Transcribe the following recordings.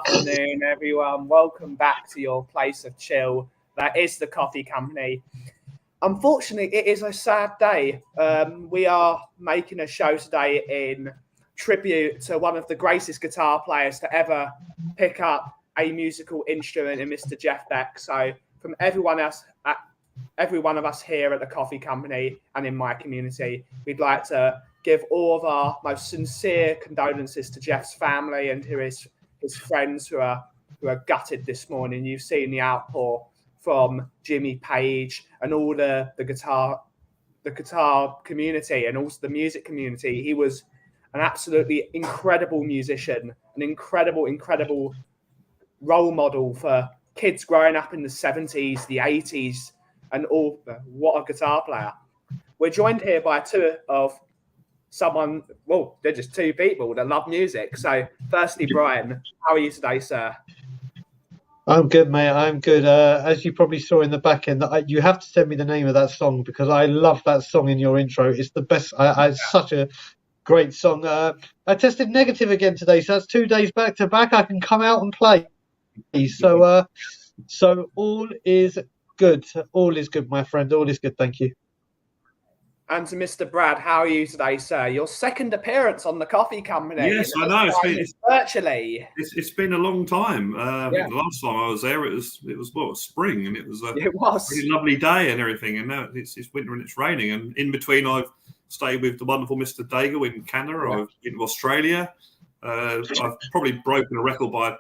afternoon, everyone. Welcome back to your place of chill. That is the Coffee Company. Unfortunately, it is a sad day. We are making a show today in tribute to one of the greatest guitar players to ever pick up a musical instrument in Mr. Jeff Beck. So from every one of us here at the Coffee Company and in my community, we'd like to give all of our most sincere condolences to Jeff's family and to his friends who are gutted this morning. You've seen the outpour from Jimmy Page and all the guitar community and also the music community. He was an absolutely incredible musician, an incredible role model for kids growing up in the 70s, the 80s, and all. What a guitar player. We're joined here by they're just two people that love music. So firstly, Brian, how are you today, sir? I'm good, mate. I'm good. As you probably saw in the back end, you have to send me the name of that song because I love that song in your intro. It's the best. It's such a great song. I tested negative again today, so that's 2 days back to back. I can come out and play. So all is good. All is good, my friend. All is good. Thank you. And to Mr. Brad, how are you today, sir? Your second appearance on the Coffee Company. Yes, I know. Virtually. It's been a long time. I think the last time I was there, it was spring, and it was a really lovely day and everything. And now it's winter and it's raining. And in between, I've stayed with the wonderful Mr. Dagul in Canada. I've been to Australia. I've probably broken a record by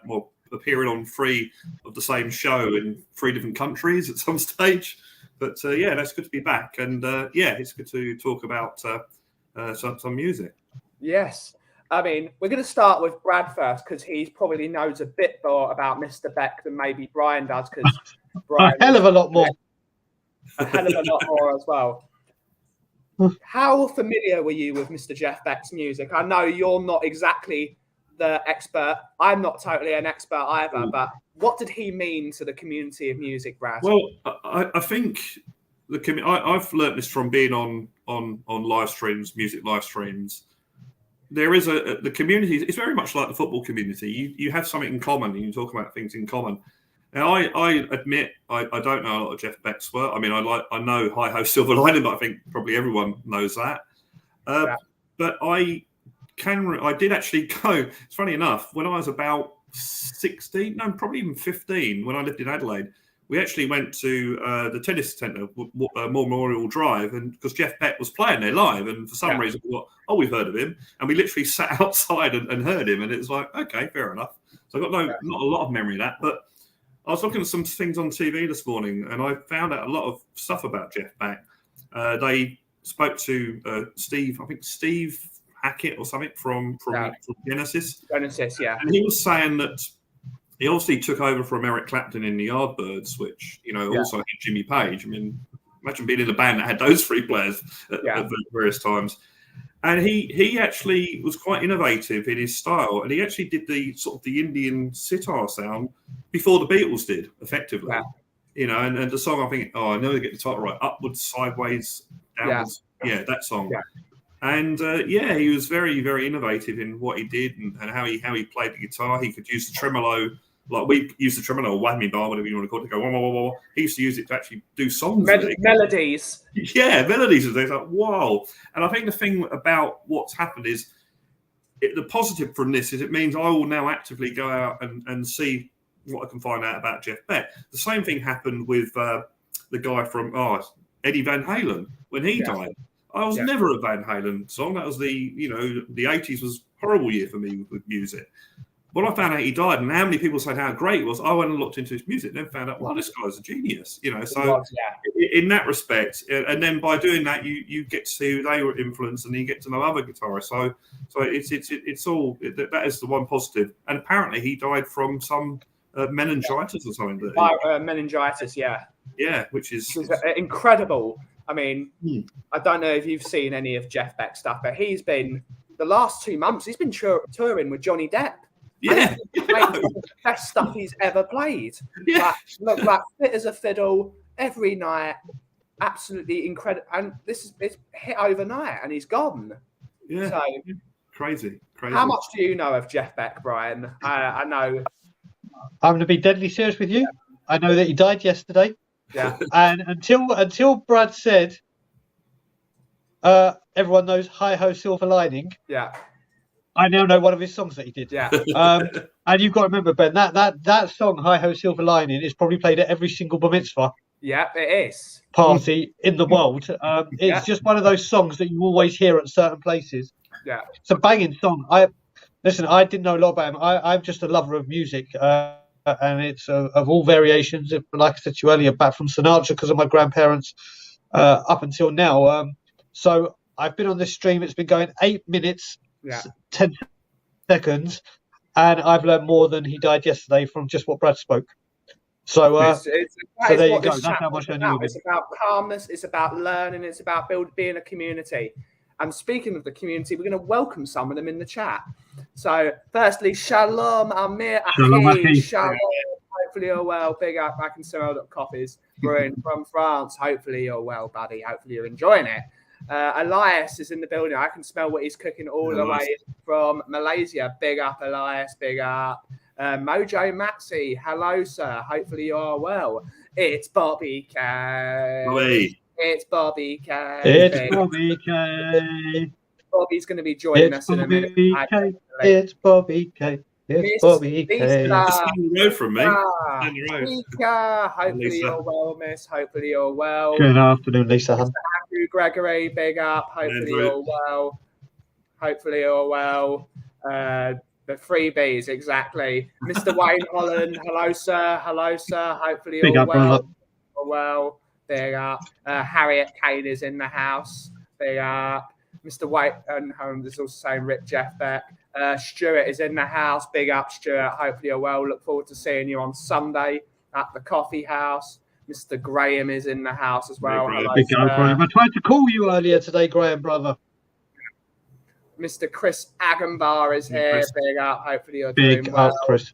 appearing on 3 of the same show in 3 different countries at some stage. But that's good to be back, and it's good to talk about some music. Yes, I mean we're going to start with Brad first because he probably knows a bit more about Mr. Beck than maybe Brian does. Because Brian a hell of a lot more as well. How familiar were you with Mr. Jeff Beck's music? I know you're not exactly the expert. I'm not totally an expert either, but what did he mean to the community of music, Brad? Well, I think I've learnt this from being on live streams, music live streams. There is the community. It's very much like the football community. You have something in common, and you talk about things in common. Now, I admit I don't know a lot of Jeff Beck's work. I mean, I know Hi Ho Silver Lining, but I think probably everyone knows that. But I did actually go. It's funny enough, when I was about 16, no, probably even 15, when I lived in Adelaide, we actually went to the tennis centre, Memorial Drive, and because Jeff Beck was playing there live, and for some reason we thought, we've heard of him, and we literally sat outside and heard him, and it was like, okay, fair enough. So I got not a lot of memory of that, but I was looking at some things on TV this morning, and I found out a lot of stuff about Jeff Beck. They spoke to Steve Hackett or something from Genesis. Genesis, yeah. And he was saying that he obviously took over from Eric Clapton in the Yardbirds, which, also had Jimmy Page. I mean, imagine being in a band that had those 3 players at various times. And he actually was quite innovative in his style, and he actually did the sort of the Indian sitar sound before the Beatles did, effectively. Yeah. And the song, I think, I never get the title right, Upwards, Sideways, Downwards. Yeah, that song. Yeah. And he was very, very innovative in what he did and how he played the guitar. He could use the tremolo, like we use the tremolo, or whammy bar, whatever you want to call it, to go wah, wah, wah, wah. He used to use it to actually do songs. Melodies. Yeah, melodies. And it's like, wow. And I think the thing about what's happened is the positive from this is it means I will now actively go out and see what I can find out about Jeff Beck. The same thing happened with the guy from Eddie Van Halen when he died. I was never a Van Halen song. That was the 80s was a horrible year for me with music. When I found out he died and how many people said how great it was, I went and looked into his music and then found out, this guy's a genius, So in that respect, and then by doing that, you get to see who they were influenced and you get to know other guitarists. So it's all, that is the one positive. And apparently he died from some meningitis or something. Meningitis, yeah. Yeah, which is incredible. I mean, I don't know if you've seen any of Jeff Beck's stuff, but he's been, the last 2 months, he's been touring with Johnny Depp. Yeah. The best stuff he's ever played. Yeah. Like fit as a fiddle every night. Absolutely incredible. And it's hit overnight and he's gone. Yeah. So, crazy. How much do you know of Jeff Beck, Brian? I know I'm going to be deadly serious with you. I know that he died yesterday. Yeah. And until Brad said, everyone knows "Hi Ho Silver Lining." Yeah. I now know one of his songs that he did. Yeah. And you've got to remember, Ben, that song "Hi Ho Silver Lining" is probably played at every single bar mitzvah Yeah, it is. party in the world. It's just one of those songs that you always hear at certain places. Yeah. It's a banging song. I didn't know a lot about him. I'm just a lover of music, and it's of all variations. Like I said to you earlier, back from Sinatra because of my grandparents up until now. So I've been on this stream. It's been going 8 minutes, 10 seconds, and I've learned more than he died yesterday from just what Brad spoke. So, so there you go. That's how much I knew of it. It's about calmness. It's about learning. It's about being a community. And speaking of the community, we're going to welcome some of them in the chat. So, firstly, Shalom, Amir, Achi, Shalom. Hopefully you're well. Big up, I can smell that Coffee's brewing from France. Hopefully you're well, buddy. Hopefully you're enjoying it. Elias is in the building. I can smell what he's cooking all the way from Malaysia. Big up, Elias. Big up. Mojo Maxi, hello, sir. Hopefully you are well. It's Bobby K. Hey. It's Bobby K. It's Bobby K. Bobby's going to be joining us in a minute. It's Bobby K. It's Bobby K. Just down the road from me. Down the road. Lisa. Hopefully you're well, miss. Hopefully you're well. Good afternoon, Lisa. Mr. Andrew Gregory, big up. Hopefully you're well. Hopefully you're well. The freebies, exactly. Mr. Wayne Holland, hello, sir. Hello, sir. Hopefully you're well. You're well. Big up. Harriet Kane is in the house. Big up. Mr. White and there's also saying Rip Jeff Beck. Stuart is in the house. Big up, Stuart. Hopefully you're well. Look forward to seeing you on Sunday at the coffee house. Mr. Graham is in the house as well. Hello, big up, Graham. I tried to call you earlier today, Graham, brother. Mr. Chris Agambar is here. Chris. Big up. Hopefully you're doing well. Big up, Chris.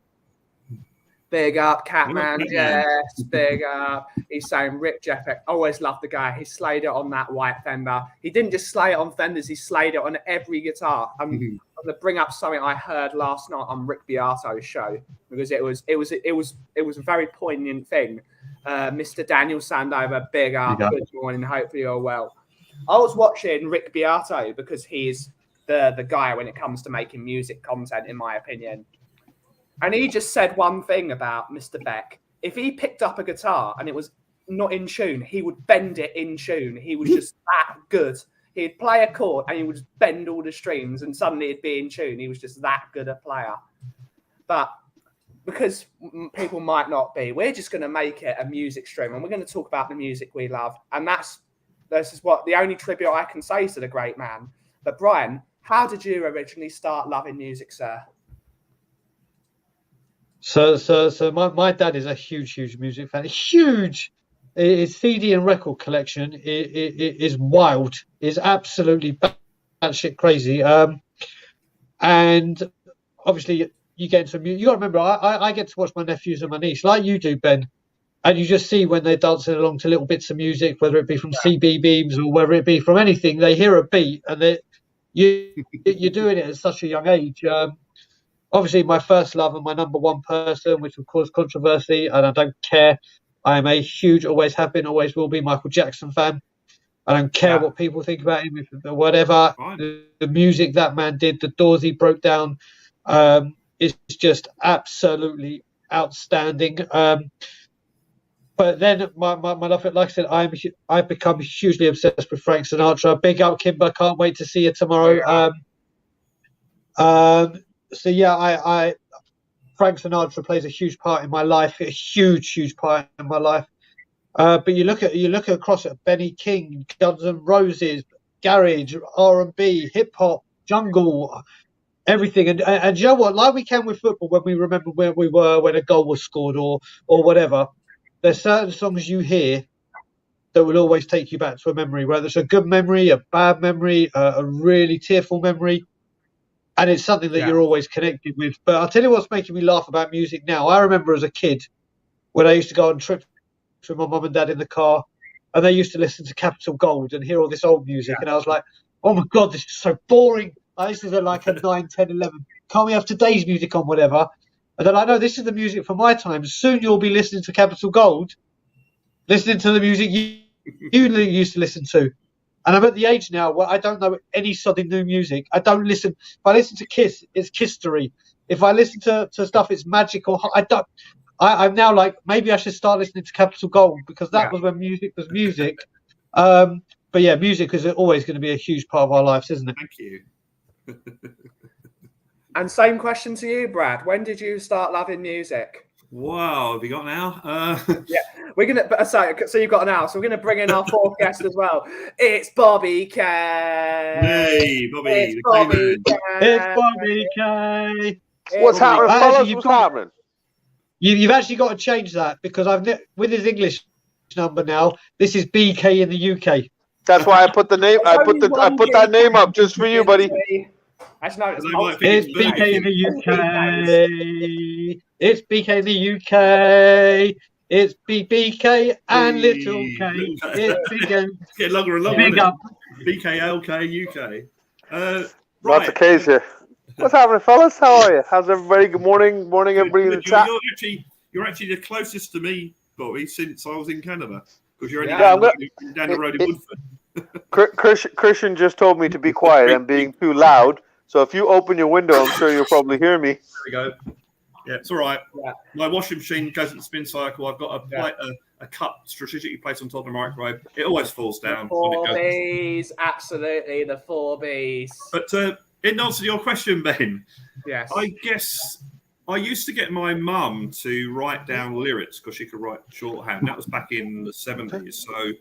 Big up, Catman. Yes, big up. He's saying Rip Jeff. Always loved the guy. He slayed it on that white Fender. He didn't just slay it on Fenders. He slayed it on every guitar. I'm going to bring up something I heard last night on Rick Beato's show because it was a very poignant thing. Mr. Daniel Sandover, big up. Good morning. Hopefully you're well. I was watching Rick Beato because he's the guy when it comes to making music content, in my opinion. And he just said one thing about Mr. Beck. If he picked up a guitar and it was not in tune, he would bend it in tune. He was just that good. He'd play a chord and he would just bend all the strings and suddenly it'd be in tune. He was just that good a player. But because people might not be, we're just going to make it a music stream and we're going to talk about the music we love. And this is what the only tribute I can say to the great man. But Brian, how did you originally start loving music, sir? So my dad is a huge music fan. Huge. His CD and record collection is wild. Is absolutely batshit crazy. And obviously you get into music. You got to remember, I get to watch my nephews and my niece like you do, Ben. And you just see when they're dancing along to little bits of music, whether it be from CB Beams or whether it be from anything, they hear a beat and you're doing it at such a young age. Obviously, my first love and my number one person, which will cause controversy, and I don't care. I am a huge, always have been, always will be Michael Jackson fan. I don't care what people think about him, whatever. The music that man did, the doors he broke down, is just absolutely outstanding. But then my love, like I said, I've become hugely obsessed with Frank Sinatra. Big up, Kimber. Can't wait to see you tomorrow. So yeah, Frank Sinatra plays a huge part in my life, a huge part in my life. But you look across at Benny King, Guns N' Roses, garage, R&B, hip hop, jungle, everything. And you know what? Like we can with football, when we remember where we were when a goal was scored or whatever. There's certain songs you hear that will always take you back to a memory, whether it's a good memory, a bad memory, a really tearful memory. And it's something that you're always connected with. But I'll tell you what's making me laugh about music now. I remember as a kid when I used to go on trips with my mum and dad in the car, and they used to listen to Capital Gold and hear all this old music. And I was like, oh, my God, this is so boring. I used to be like a 9, 10, 11. Can't we have today's music on, whatever? And then I know this is the music for my time. Soon you'll be listening to Capital Gold, listening to the music you used to listen to. And I'm at the age now where I don't know any sodding new music. I don't listen. If I listen to Kiss, it's Kisstory. If I listen to stuff, it's Magic or I don't. I'm now like, maybe I should start listening to Capital Gold, because that was when music was music. But yeah, music is always going to be a huge part of our lives, isn't it? Thank you. And same question to you, Brad. When did you start loving music? Wow, have you got now? Yeah, we're gonna. So you've got an hour. So we're gonna bring in our fourth guest as well. It's Bobby K. Hey, Bobby. It's Bobby K. It's Bobby K. What's happening, fellas? What's happening? You've actually got to change that, because with his English number now, this is BK in the UK. That's why I put the name. I put that name up just for you, buddy. Actually, no, it's BK in the UK. It's BK in the UK. It's BK and Little K. It's BK. It's getting longer and longer. Big up. BKLK UK. Not the case here. What's happening, fellas? How are you? How's everybody? Good morning. Morning, everybody in the chat. You're actually the closest to me, Bobby, since I was in Canada. Because you're only down the road in Woodford. Christian just told me to be quiet. I'm being too loud. So if you open your window, I'm sure you'll probably hear me. There we go. Yeah, it's all right. Yeah. My washing machine goes in the spin cycle. I've got a cup strategically placed on top of the microwave. It always falls down. Four Bs, absolutely, the 4 Bs. But in answer to your question, Ben, yes, I guess I used to get my mum to write down lyrics because she could write shorthand. That was back in the 70s. So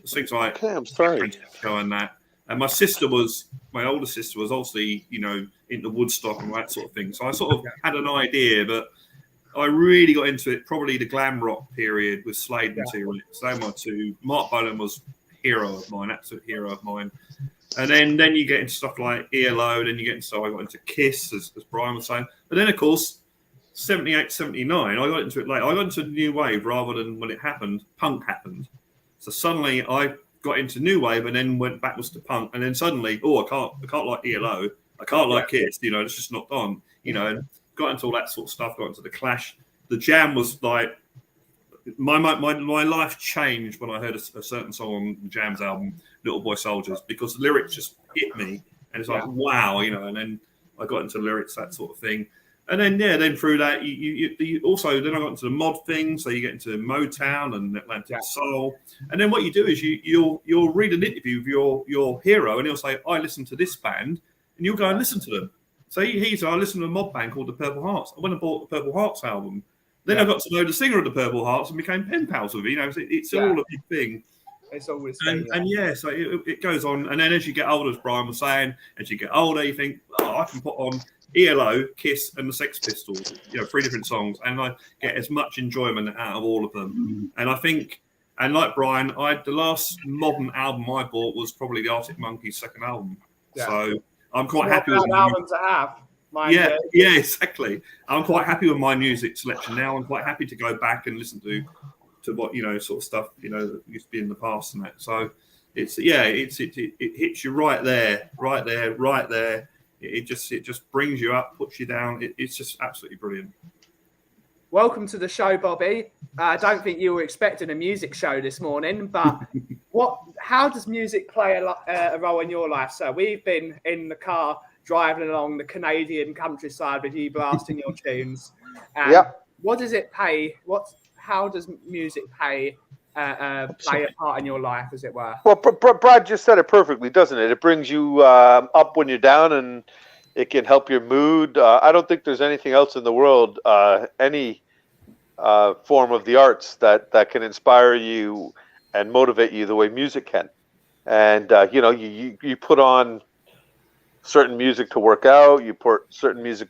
things like I'm sorry. And that. And my older sister was obviously, into Woodstock and that sort of thing. So I sort of had an idea, but I really got into it probably the glam rock period with Slade and T-Rex. They were my two. Mark Bolan was absolute hero of mine. And then you get into stuff like ELO, then you get into, I got into Kiss, as Brian was saying. But then, of course, 78, 79, I got into it late. I got into the new wave rather than when it happened, punk happened. So suddenly I got into new wave and then went backwards to punk, and then suddenly, I can't like ELO, I can't like Kiss, it's just not on, and got into all that sort of stuff, got into the Clash. The Jam was like my life changed when I heard a certain song on the Jam's album, Little Boy Soldiers, because the lyrics just hit me, and it's like wow, and then I got into lyrics, that sort of thing. And then through that, you also, then I got into the mod thing, so you get into Motown and Atlantic Soul. And then what you do is you'll read an interview with your hero, and he'll say, I listen to this band, and you'll go and listen to them. So he said, I listened to a mod band called the Purple Hearts. I went and bought the Purple Hearts album. Then I got to know the singer of the Purple Hearts and became pen pals with him. It's all a big thing. It's always so it goes on. And then as you get older, as Brian was saying, as you get older, you think, I can put on ELO, Kiss, and the Sex Pistols, 3 different songs, and I get as much enjoyment out of all of them. And I think, and like Brian, the last modern album I bought was probably the Arctic Monkeys' second album. Yeah. So I'm quite happy with the album to have. Yeah, exactly. I'm quite happy with my music selection now. I'm quite happy to go back and listen to what sort of stuff that used to be in the past and that. So it hits you right there. It just brings you up, puts you down. It's just absolutely brilliant. Welcome to the show, Bobby. I don't think you were expecting a music show this morning, but how does music play a role in your life? So we've been in the car driving along the Canadian countryside with you blasting your tunes. What does it pay? How does music play a part in your life, as it were? Well, Brad just said it perfectly, doesn't it? It brings you up when you're down, and it can help your mood. I don't think there's anything else in the world, any form of the arts that can inspire you and motivate you the way music can. And you put on certain music to work out. You put certain music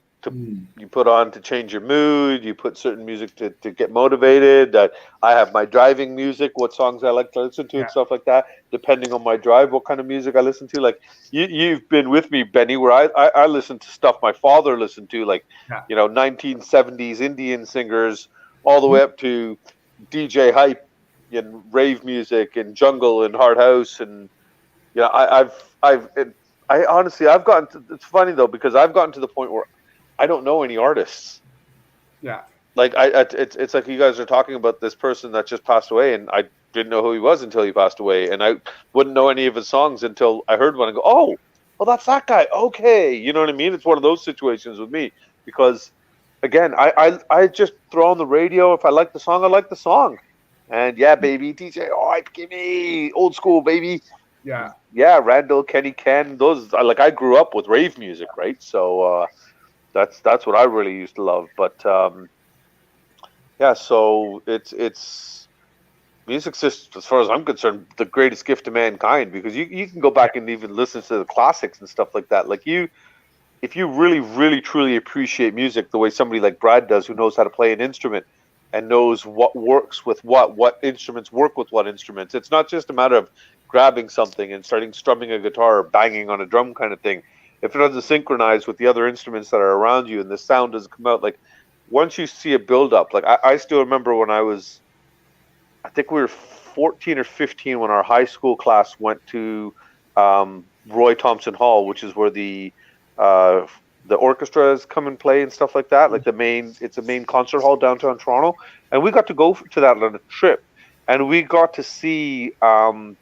you put on to change your mood. You put certain music to get motivated. I have my driving music, what songs I like to listen to and stuff like that, depending on my drive, what kind of music I listen to. Like you've been with me, Benny, where I listen to stuff my father listened to, like 1970s Indian singers, all the way up to DJ hype and rave music and jungle and hard house. And I honestly, I've gotten to, it's funny though, because I've gotten to the point where I don't know any artists. Yeah. Like it's like you guys are talking about this person that just passed away, and I didn't know who he was until he passed away, and I wouldn't know any of his songs until I heard one and go, oh, well, that's that guy. Okay, you know what I mean? It's one of those situations with me because, again, I just throw on the radio. If I like the song, I like the song, and yeah, baby, DJ, all right, give me old school, baby. Yeah. Yeah, Randall, Kenny, Ken, those I grew up with rave music, right? So that's what I really used to love, but. Yeah, so it's music's just, as far as I'm concerned, the greatest gift to mankind because you can go back and even listen to the classics and stuff like that. Like if you really, really, truly appreciate music the way somebody like Brad does, who knows how to play an instrument and knows what works with what instruments work with what instruments. It's not just a matter of grabbing something and starting strumming a guitar or banging on a drum kind of thing. If it doesn't synchronize with the other instruments that are around you and the sound doesn't come out, like once you see a build up, like I still remember when I think we were 14 or 15 when our high school class went to Roy Thompson Hall, which is where the orchestras come and play and stuff like that. Like it's a main concert hall downtown Toronto, and we got to go to that on a trip, and we got to see the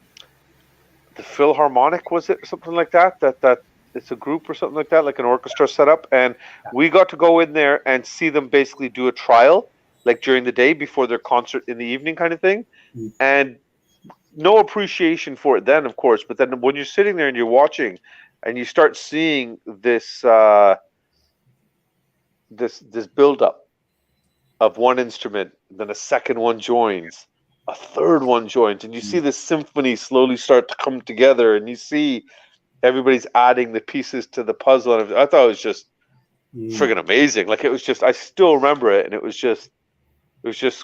Philharmonic, was it or something like that? That it's a group or something like that, like an orchestra setup, and we got to go in there and see them basically do a trial, like during the day before their concert in the evening, kind of thing, and no appreciation for it then, of course. But then when you're sitting there and you're watching, and you start seeing this this build up of one instrument, then a second one joins, a third one joins, and you see the symphony slowly start to come together, and you see everybody's adding the pieces to the puzzle. And I thought it was just friggin' amazing. Like it was just, I still remember it, and it was just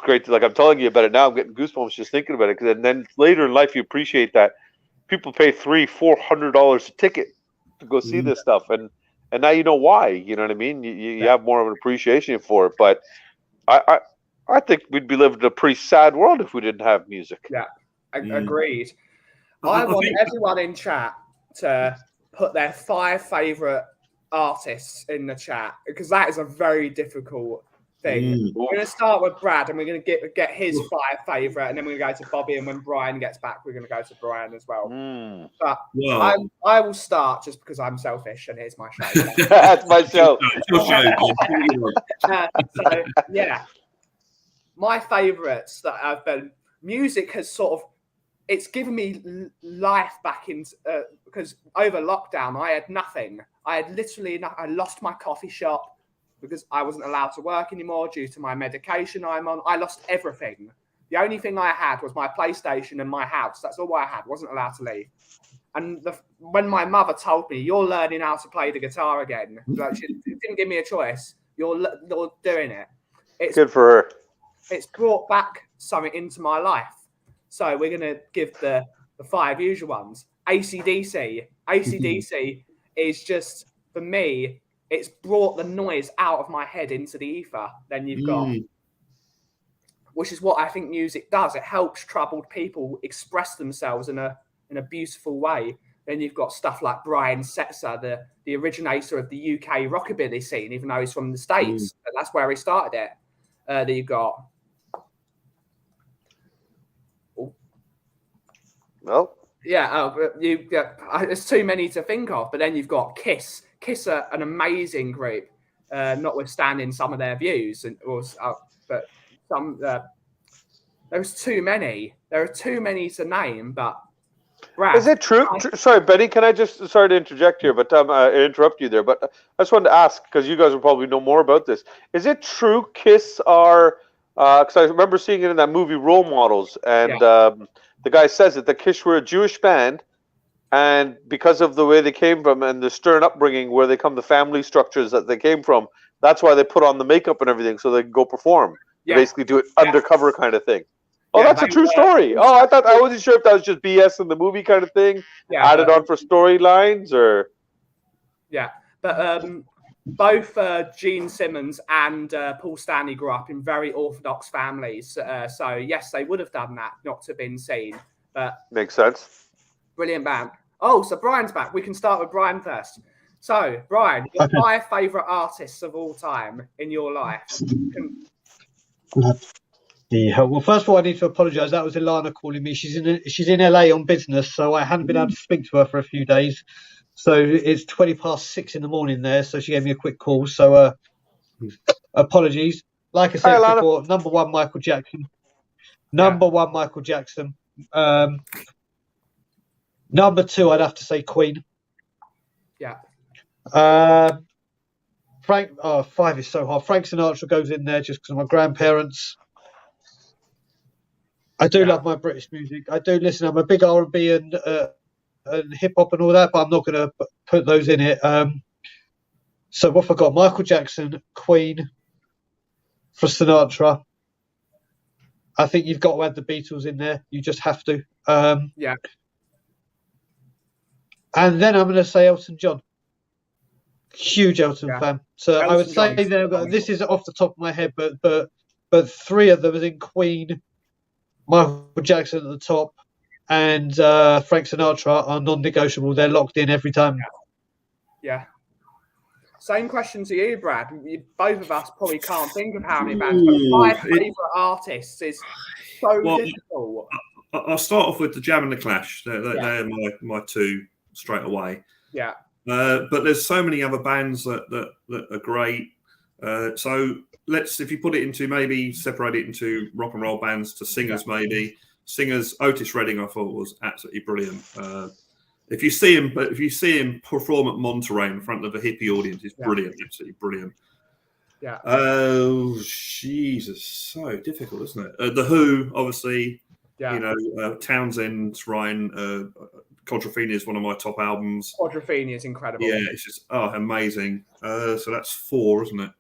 great. Like I'm telling you about it now, I'm getting goosebumps just thinking about it. And then later in life, you appreciate that people pay $300-400 a ticket to go see this stuff, and now you know why. You know what I mean? You have more of an appreciation for it. But I think we'd be living in a pretty sad world if we didn't have music. Yeah, agreed. I want everyone in chat to put their 5 favorite artists in the chat because that is a very difficult thing. We're going to start with Brad, and we're going to get his 5 favorite, and then we're going to go to Bobby, and when Brian gets back, we're going to go to Brian as well. But I will start just because I'm selfish, and here's my show. That's my show. So yeah, my favorites that have been music has sort of. It's given me life back into because over lockdown I had nothing. I had literally I lost my coffee shop because I wasn't allowed to work anymore due to my medication I'm on. I lost everything. The only thing I had was my PlayStation and my house. That's all I had. Wasn't allowed to leave. And when my mother told me, "You're learning how to play the guitar again," like she didn't give me a choice. You're doing it. It's good for her. It's brought back something into my life. So we're going to give the 5 usual ones. AC/DC. AC/DC is just, for me, it's brought the noise out of my head into the ether. Then you've got, which is what I think music does. It helps troubled people express themselves in a beautiful way. Then you've got stuff like Brian Setzer, the originator of the UK rockabilly scene, even though he's from the States. But that's where he started it. Then you've got... Well, yeah, there's too many to think of. But then you've got Kiss. Kiss are an amazing group, notwithstanding some of their views. But some there's too many. There are too many to name. But Brad, is it true? Sorry, Betty. Can I just sorry to interject here, but interrupt you there. But I just wanted to ask because you guys will probably know more about this. Is it true Kiss are? Because I remember seeing it in that movie Role Models, and the guy says that the Kiss were a Jewish band, and because of the way they came from and the stern upbringing, where they come, the family structures that they came from, that's why they put on the makeup and everything so they can go perform. Yeah. They basically do it undercover kind of thing. Oh, that's a true story. I wasn't sure if that was just BS in the movie kind of thing, added on for storylines or. Yeah, but both Gene Simmons and Paul Stanley grew up in very orthodox families. So, yes, they would have done that, not to have been seen. But makes sense. Brilliant band. Oh, so Brian's back. We can start with Brian first. So, Brian, your 5 favourite artists of all time in your life. Well, first of all, I need to apologise. That was Ilana calling me. She's in LA on business, so I hadn't been able to speak to her for a few days. So it's 6:20 in the morning there. So she gave me a quick call. So apologies. Like I said before, number 1, Michael Jackson. Number 1, Michael Jackson. Number 2, I'd have to say Queen. Yeah. 5 is so hard. Frank Sinatra goes in there just because of my grandparents. I do love my British music. I do listen. I'm a big R&B and hip hop and all that, but I'm not going to put those in it. So what have I got? Michael Jackson, Queen, for Sinatra. I think you've got to add the Beatles in there. You just have to. Yeah. And then I'm going to say Elton John. Huge Elton fan. So Elton I would say there. This is off the top of my head, but 3 of them is in Queen, Michael Jackson at the top, and Frank Sinatra are non-negotiable. They're locked in every time. Yeah. Same question to you, Brad. Both of us probably can't think of how many bands, but 5 favourite artists is so difficult. I'll start off with the Jam and the Clash. They're my 2 straight away. Yeah. But there's so many other bands that are great. So if you put it into, maybe separate it into rock and roll bands to singers, maybe. Singers, Otis Redding I thought was absolutely brilliant. If you see him perform at Monterey in front of a hippie audience, it's brilliant, absolutely brilliant. Yeah. Oh, Jesus, so difficult, isn't it? The Who, obviously. Yeah. You know, Townsend, Ryan, Quadrophenia is one of my top albums. Quadrophenia is incredible. Yeah, it's just amazing. So that's 4, isn't it?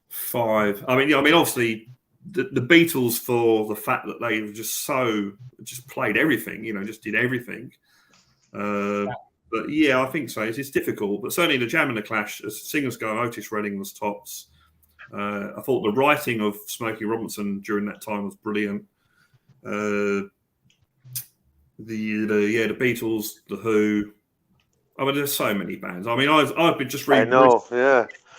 5. I mean, obviously the Beatles, for the fact that they were just played everything. You know, just did everything. But yeah, I think so. It's difficult, but certainly the Jam and the Clash, as singers go, Otis Redding was tops. I thought the writing of Smokey Robinson during that time was brilliant. The Beatles, the Who. I mean, there's so many bands. I mean, I've been just reading. I know,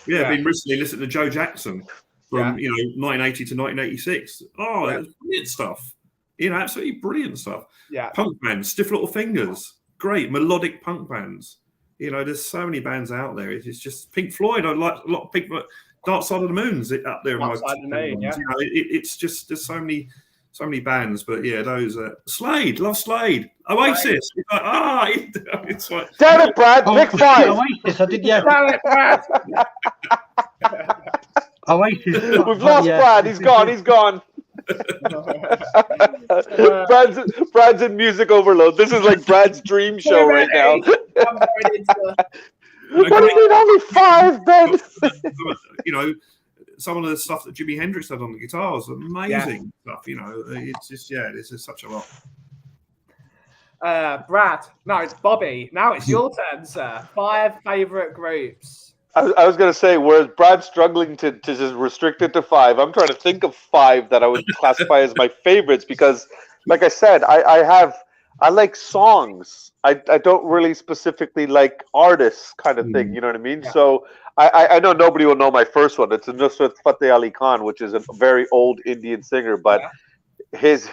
been recently listening to Joe Jackson from 1980 to 1986. Oh, it was brilliant stuff. You know, absolutely brilliant stuff. Yeah, punk bands, Stiff Little Fingers, great melodic punk bands. You know, there's so many bands out there. It's just Pink Floyd. I like a lot of Pink Floyd. Dark Side of the Moon's up there. Dark Side of the Moon, yeah. You know, it's just there's so many bands, but yeah, those Slade, love Slade, Oasis. It's like, it's like, damn it, Brad, pick 5. Oasis, I did, Damn it, Brad. Oasis. We've lost Brad. He's gone. Brad's in music overload. This is like Brad's dream show right now. What do you mean only 5, Ben? You know, some of the stuff that Jimi Hendrix had on the guitar was amazing stuff. You know, it's just this is such a lot. Brad, no, it's Bobby. Now it's your turn, sir. 5 favourite groups. I was going to say, whereas Brad's struggling to just restrict it to 5, I'm trying to think of 5 that I would classify as my favorites because, like I said, I like songs. I don't really specifically like artists kind of thing. You know what I mean? Yeah. So I know nobody will know my first one. It's Nusrat Fateh Ali Khan, which is a very old Indian singer, but his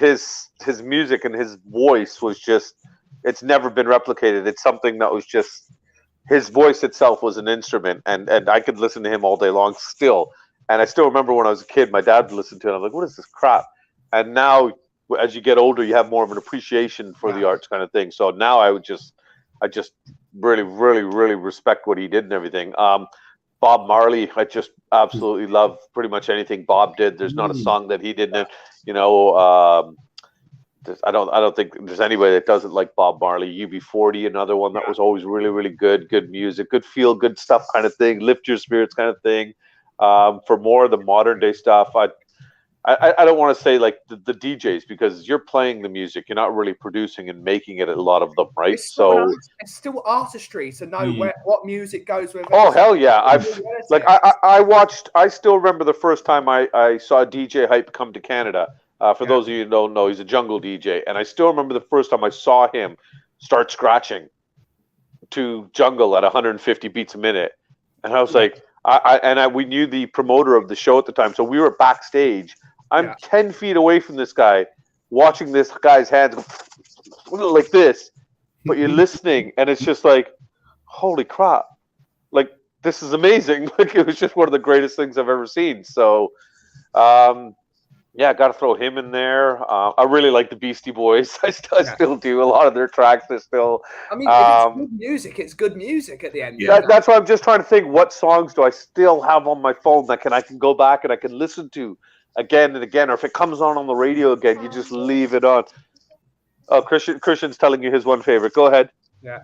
music and his voice was just, it's never been replicated. It's something that was just, his voice itself was an instrument, and I could listen to him all day long still. And I still remember when I was a kid, my dad would listen to it. I'm like, what is this crap? And now, as you get older, you have more of an appreciation for the arts kind of thing. So now I just really, really, really respect what he did and everything. Bob Marley, I just absolutely love pretty much anything Bob did. There's not a song that he didn't, you know. I don't think there's anybody that doesn't like Bob Marley. UB40, another one that was always really, really good music, good feel, good stuff kind of thing, lift your spirits kind of thing. For more of the modern day stuff, I don't want to say like the DJs, because you're playing the music, you're not really producing and making it, a lot of them, right? It's still artistry to know what music goes with it. Oh hell yeah! I still remember the first time I saw DJ Hype come to Canada. For those of you who don't know, he's a jungle DJ, and I still remember the first time I saw him start scratching to Jungle at 150 beats a minute, and I was like, we knew the promoter of the show at the time, so we were backstage. I'm 10 feet away from this guy, watching this guy's hands go like this, but you're listening, and it's just like, holy crap! Like, this is amazing. Like, it was just one of the greatest things I've ever seen. So, got to throw him in there. I really like the Beastie Boys. I still do. A lot of their tracks are still. I mean, if it's good music, it's good music at the end. That's why I'm just trying to think, what songs do I still have on my phone that I can go back and I can listen to again and again, or if it comes on the radio again, you just leave it on. Oh, Christian's telling you his one favorite. Go ahead. Yeah.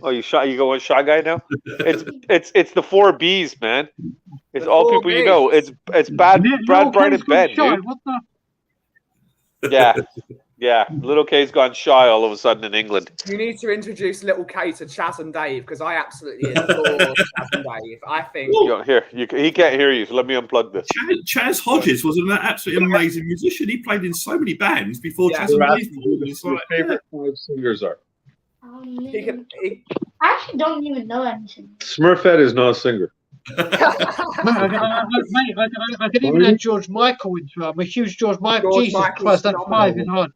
Oh, you going Shy Guy now? It's the 4 Bs, man. It's all people you know. It's Brad, Brian, and Ben, dude. What the? Yeah. Little K's gone shy all of a sudden in England. You need to introduce Little K to Chaz and Dave, because I absolutely adore Chaz and Dave. I think. He can't hear you, so let me unplug this. Chaz Hodges was an absolutely amazing musician. He played in so many bands before Chaz and Dave. Your favorite 5 singers are. I actually don't even know anything. Smurfette is not a singer. I can even add George Michael into it. I'm a huge George Michael. Jesus Christ, that's 5 in hard.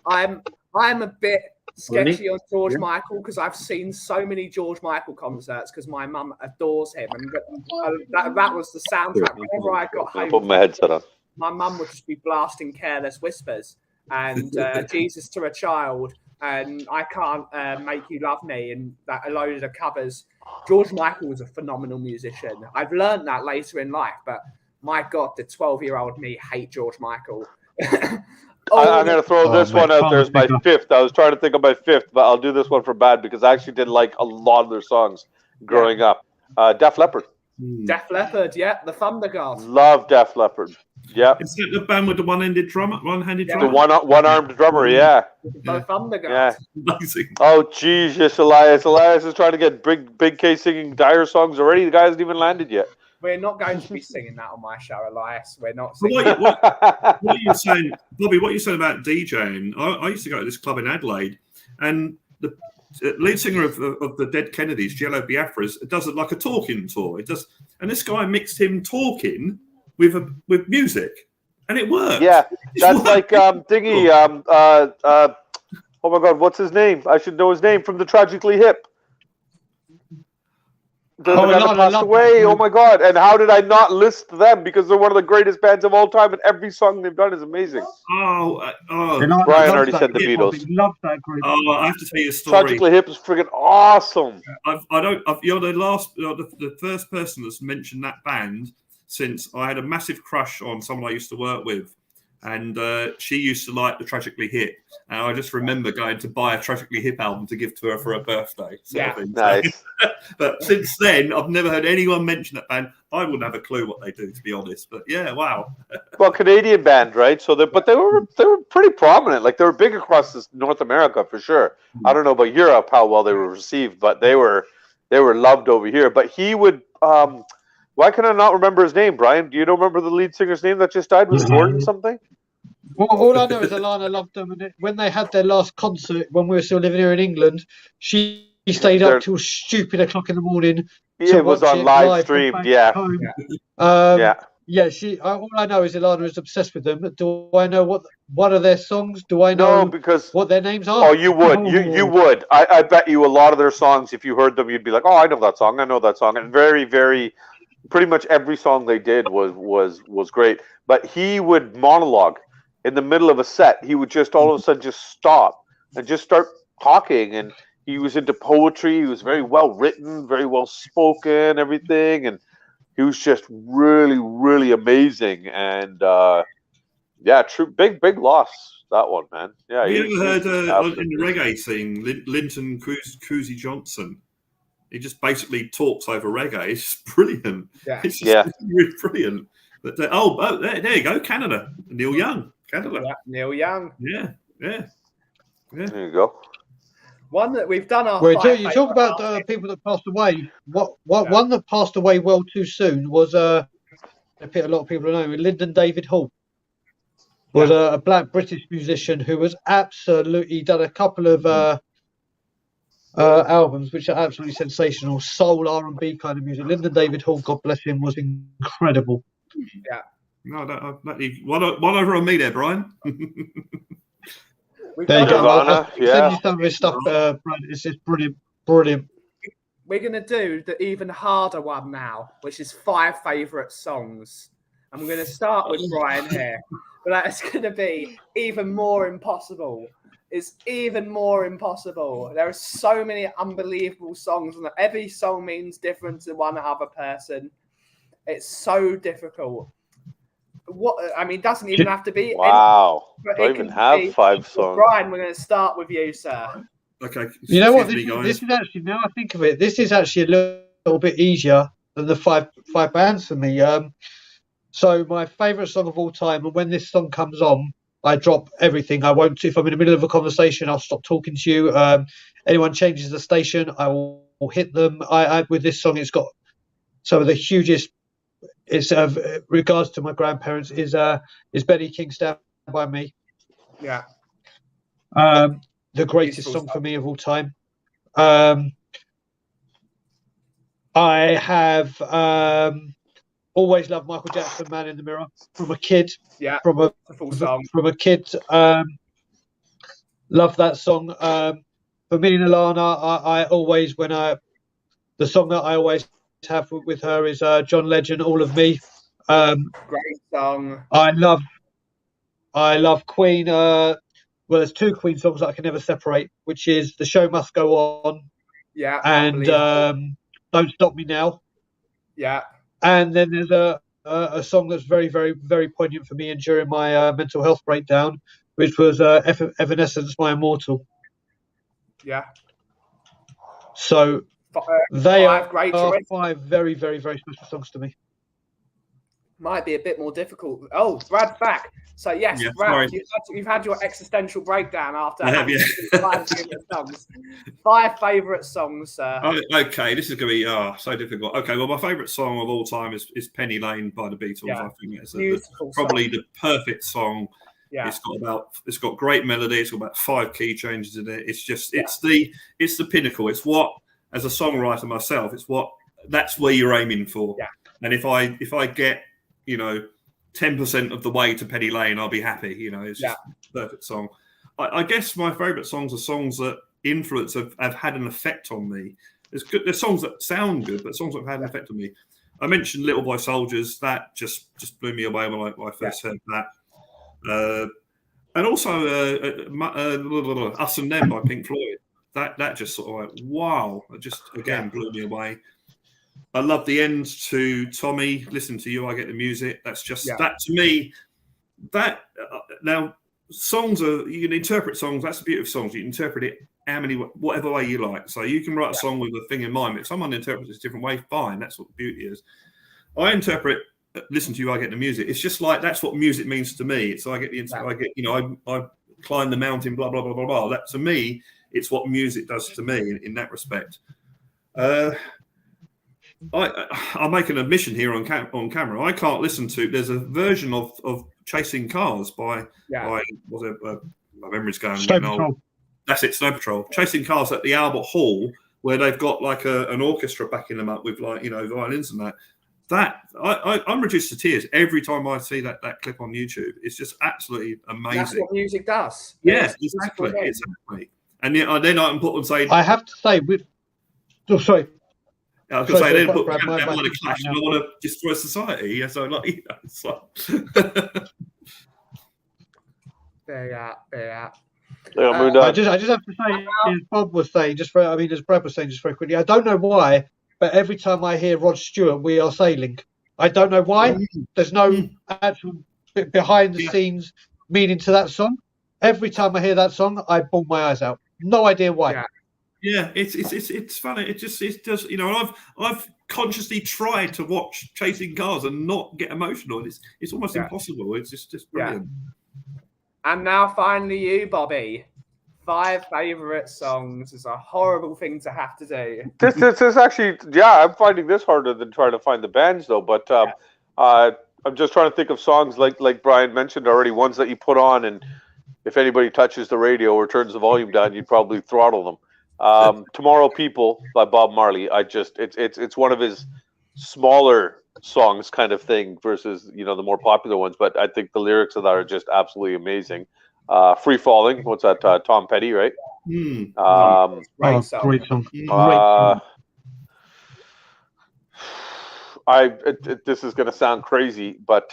I'm a bit sketchy on George Michael, because I've seen so many George Michael concerts because my mum adores him, and that was the soundtrack. Whenever I got home, put my headset on. My mum would just be blasting Careless Whispers and Jesus to a Child, and I Can't Make You Love Me, and a load of covers. George Michael was a phenomenal musician. I've learned that later in life, but my God, the 12-year-old me hate George Michael. I'm going to throw this one out there as my 5th. I was trying to think of my 5th, but I'll do this one for bad because I actually did like a lot of their songs growing up. Def Leppard. Def Leppard, the Thunder God. Love Def Leppard. Yep. Is that the band with the one-handed drummer? The one-armed drummer, yeah. The Thunder God. Yeah. Amazing. Oh, Jesus, Elias. Elias is trying to get Big K singing Dire songs already. The guy hasn't even landed yet. We're not going to be singing that on my show, Elias. We're not singing what you're saying, Bobby, what you're saying about DJing, I used to go to this club in Adelaide, and the lead singer of the Dead Kennedys, Jello Biafra's, does it like a talking tour. It does, and this guy mixed him talking with music, and it worked. Yeah, that's like Dingy. Oh my God, what's his name? I should know his name, from the Tragically Hip. The guy that passed away. Oh my God! And how did I not list them? Because they're one of the greatest bands of all time, and every song they've done is amazing. Brian already said the Beatles. Love that group. Oh, I have to tell you a story. Tragically Hip is freaking awesome. You're the first person that's mentioned that band since I had a massive crush on someone I used to work with. And she used to like the Tragically Hip. And I just remember going to buy a Tragically Hip album to give to her for her birthday. Nice. But since then, I've never heard anyone mention that band. I wouldn't have a clue what they do, to be honest. But yeah, wow. Well, Canadian band, right? So, they were pretty prominent. Like, they were big across North America for sure. I don't know about Europe how well they were received, but they were loved over here. But he would. Why can I not remember his name, Brian? Do you remember the lead singer's name that just died? Was it Gordon something? Well, all I know is Alana loved them, and when they had their last concert, when we were still living here in England, she stayed up till stupid o'clock in the morning. Yeah, it was on live stream. Yeah. She. All I know is Alana is obsessed with them. Do I know what are their songs? Do I know what their names are? Oh, you would. You would. I bet you a lot of their songs, if you heard them, you'd be like, oh, I know that song. I know that song. And very, very. Pretty much every song they did was great. But he would monologue in the middle of a set. He would just all of a sudden just stop and just start talking. And he was into poetry. He was very well written, very well spoken, everything. And he was just really, really amazing. And true, big loss, that one, man. Yeah. You ever heard in the reggae scene, Linton Cousy Johnson? He just basically talks over reggae. It's just brilliant. Yeah. It's just really brilliant. But there you go, Canada. Neil Young, Canada. Yeah, Neil Young. Yeah. There you go. One that we've done our. Well, you talk about people that passed away. One that passed away well too soon was a lot of people know Lyndon David Hall. Was a black British musician who was absolutely done a couple of albums, which are absolutely sensational. Soul, R&B kind of music. Lyndon David Hall, God bless him, was incredible. Yeah. No, one over on me there, Brian. There you go. Nirvana, Send you some of his stuff, Brad. It's just brilliant. Brilliant. We're going to do the even harder one now, which is 5 favourite songs. I'm going to start with Brian here, but that's going to be even more impossible. It's even more impossible. There are so many unbelievable songs, and every song means different to one other person. It's so difficult. It doesn't even have to be. Wow. Don't even have 5 songs. Brian, we're going to start with you, sir. Okay. You know what? This is actually, now I think of it, this is actually a little bit easier than the five bands for me. So my favourite song of all time, and when this song comes on, I drop everything. I won't. If I'm in the middle of a conversation, I'll stop talking to you. Anyone changes the station, I will hit them. With this song, it's got some of the hugest. It's regards to my grandparents is Benny King Stand By Me. Yeah. The greatest song for me of all time. I have always loved Michael Jackson, Man in the Mirror, from a kid. Yeah. From a full song. From a kid. Love that song. For me and Alana, I always the song that I always have with her is John Legend, All of Me. Great song. I love Queen. Well, there's 2 Queen songs that I can never separate, which is The Show Must Go On. Yeah. And Don't Stop Me Now. Yeah. And then there's a song that's very, very, very poignant for me and during my mental health breakdown, which was Evanescence, My Immortal. Yeah. So they are great 5 very, very, very special songs to me. Might be a bit more difficult. Oh, Brad's back. So yes, yeah, Brad, you've had your existential breakdown after having 5 favourite songs. 5 favourite songs, sir. Okay, this is going to be so difficult. Okay, well, my favourite song of all time is Penny Lane by the Beatles. Yeah. I think it's probably the perfect song. Yeah. It's got great melody. It's got about 5 key changes in it. It's just it's the pinnacle. It's what, as a songwriter myself, that's where you're aiming for. Yeah. And if I get 10% of the way to Penny Lane, I'll be happy. It's just a perfect song. I guess my favourite songs are songs that have had an effect on me. There's songs that sound good, but songs that have had an effect on me. I mentioned Little Boy Soldiers. That just blew me away when I first heard that. And also Us and Them by Pink Floyd. That just sort of wow. It just again blew me away. I love the end to Tommy. Listen to You, I Get the Music. That's just that to me. That now songs you can interpret songs. That's the beauty of songs. You can interpret it whatever way you like. So you can write a song with a thing in mind. But if someone interprets it a different way, fine. That's what the beauty is. I interpret Listen to You, I Get the Music. It's just like that's what music means to me. So I get I climb the mountain. Blah blah blah blah blah. That to me, it's what music does to me in that respect. I'll make an admission here on camera. I can't listen to. There's a version of Chasing Cars by my memory's going. Snow Patrol. That's it, Snow Patrol. Chasing Cars at the Albert Hall, where they've got like an orchestra backing them up with violins and that. I'm reduced to tears every time I see that clip on YouTube. It's just absolutely amazing. That's what music does. Yes, exactly. And then I can put and say. I have to say, sorry. I was going to say, they didn't put Clash, and I want to destroy society. Yeah, so it's like. Yeah. I just have to say, as Bob was saying, as Brad was saying, just very quickly, I don't know why, but every time I hear Rod Stewart, We Are Sailing, I don't know why. There's no actual behind the scenes meaning to that song. Every time I hear that song, I bawl my eyes out. No idea why. Yeah, it's funny. It does. I've consciously tried to watch Chasing Cars and not get emotional. It's almost impossible. It's just brilliant. And now finally, you, Bobby. 5 favourite songs is a horrible thing to have to do. This is actually I'm finding this harder than trying to find the bands though. But I'm just trying to think of songs like Brian mentioned already, ones that you put on and if anybody touches the radio or turns the volume down, you'd probably throttle them. Tomorrow People by Bob Marley. It's one of his smaller songs kind of thing versus, the more popular ones. But I think the lyrics of that are just absolutely amazing. Free Falling. What's that? Tom Petty, right? Great song. Great song. This is going to sound crazy, but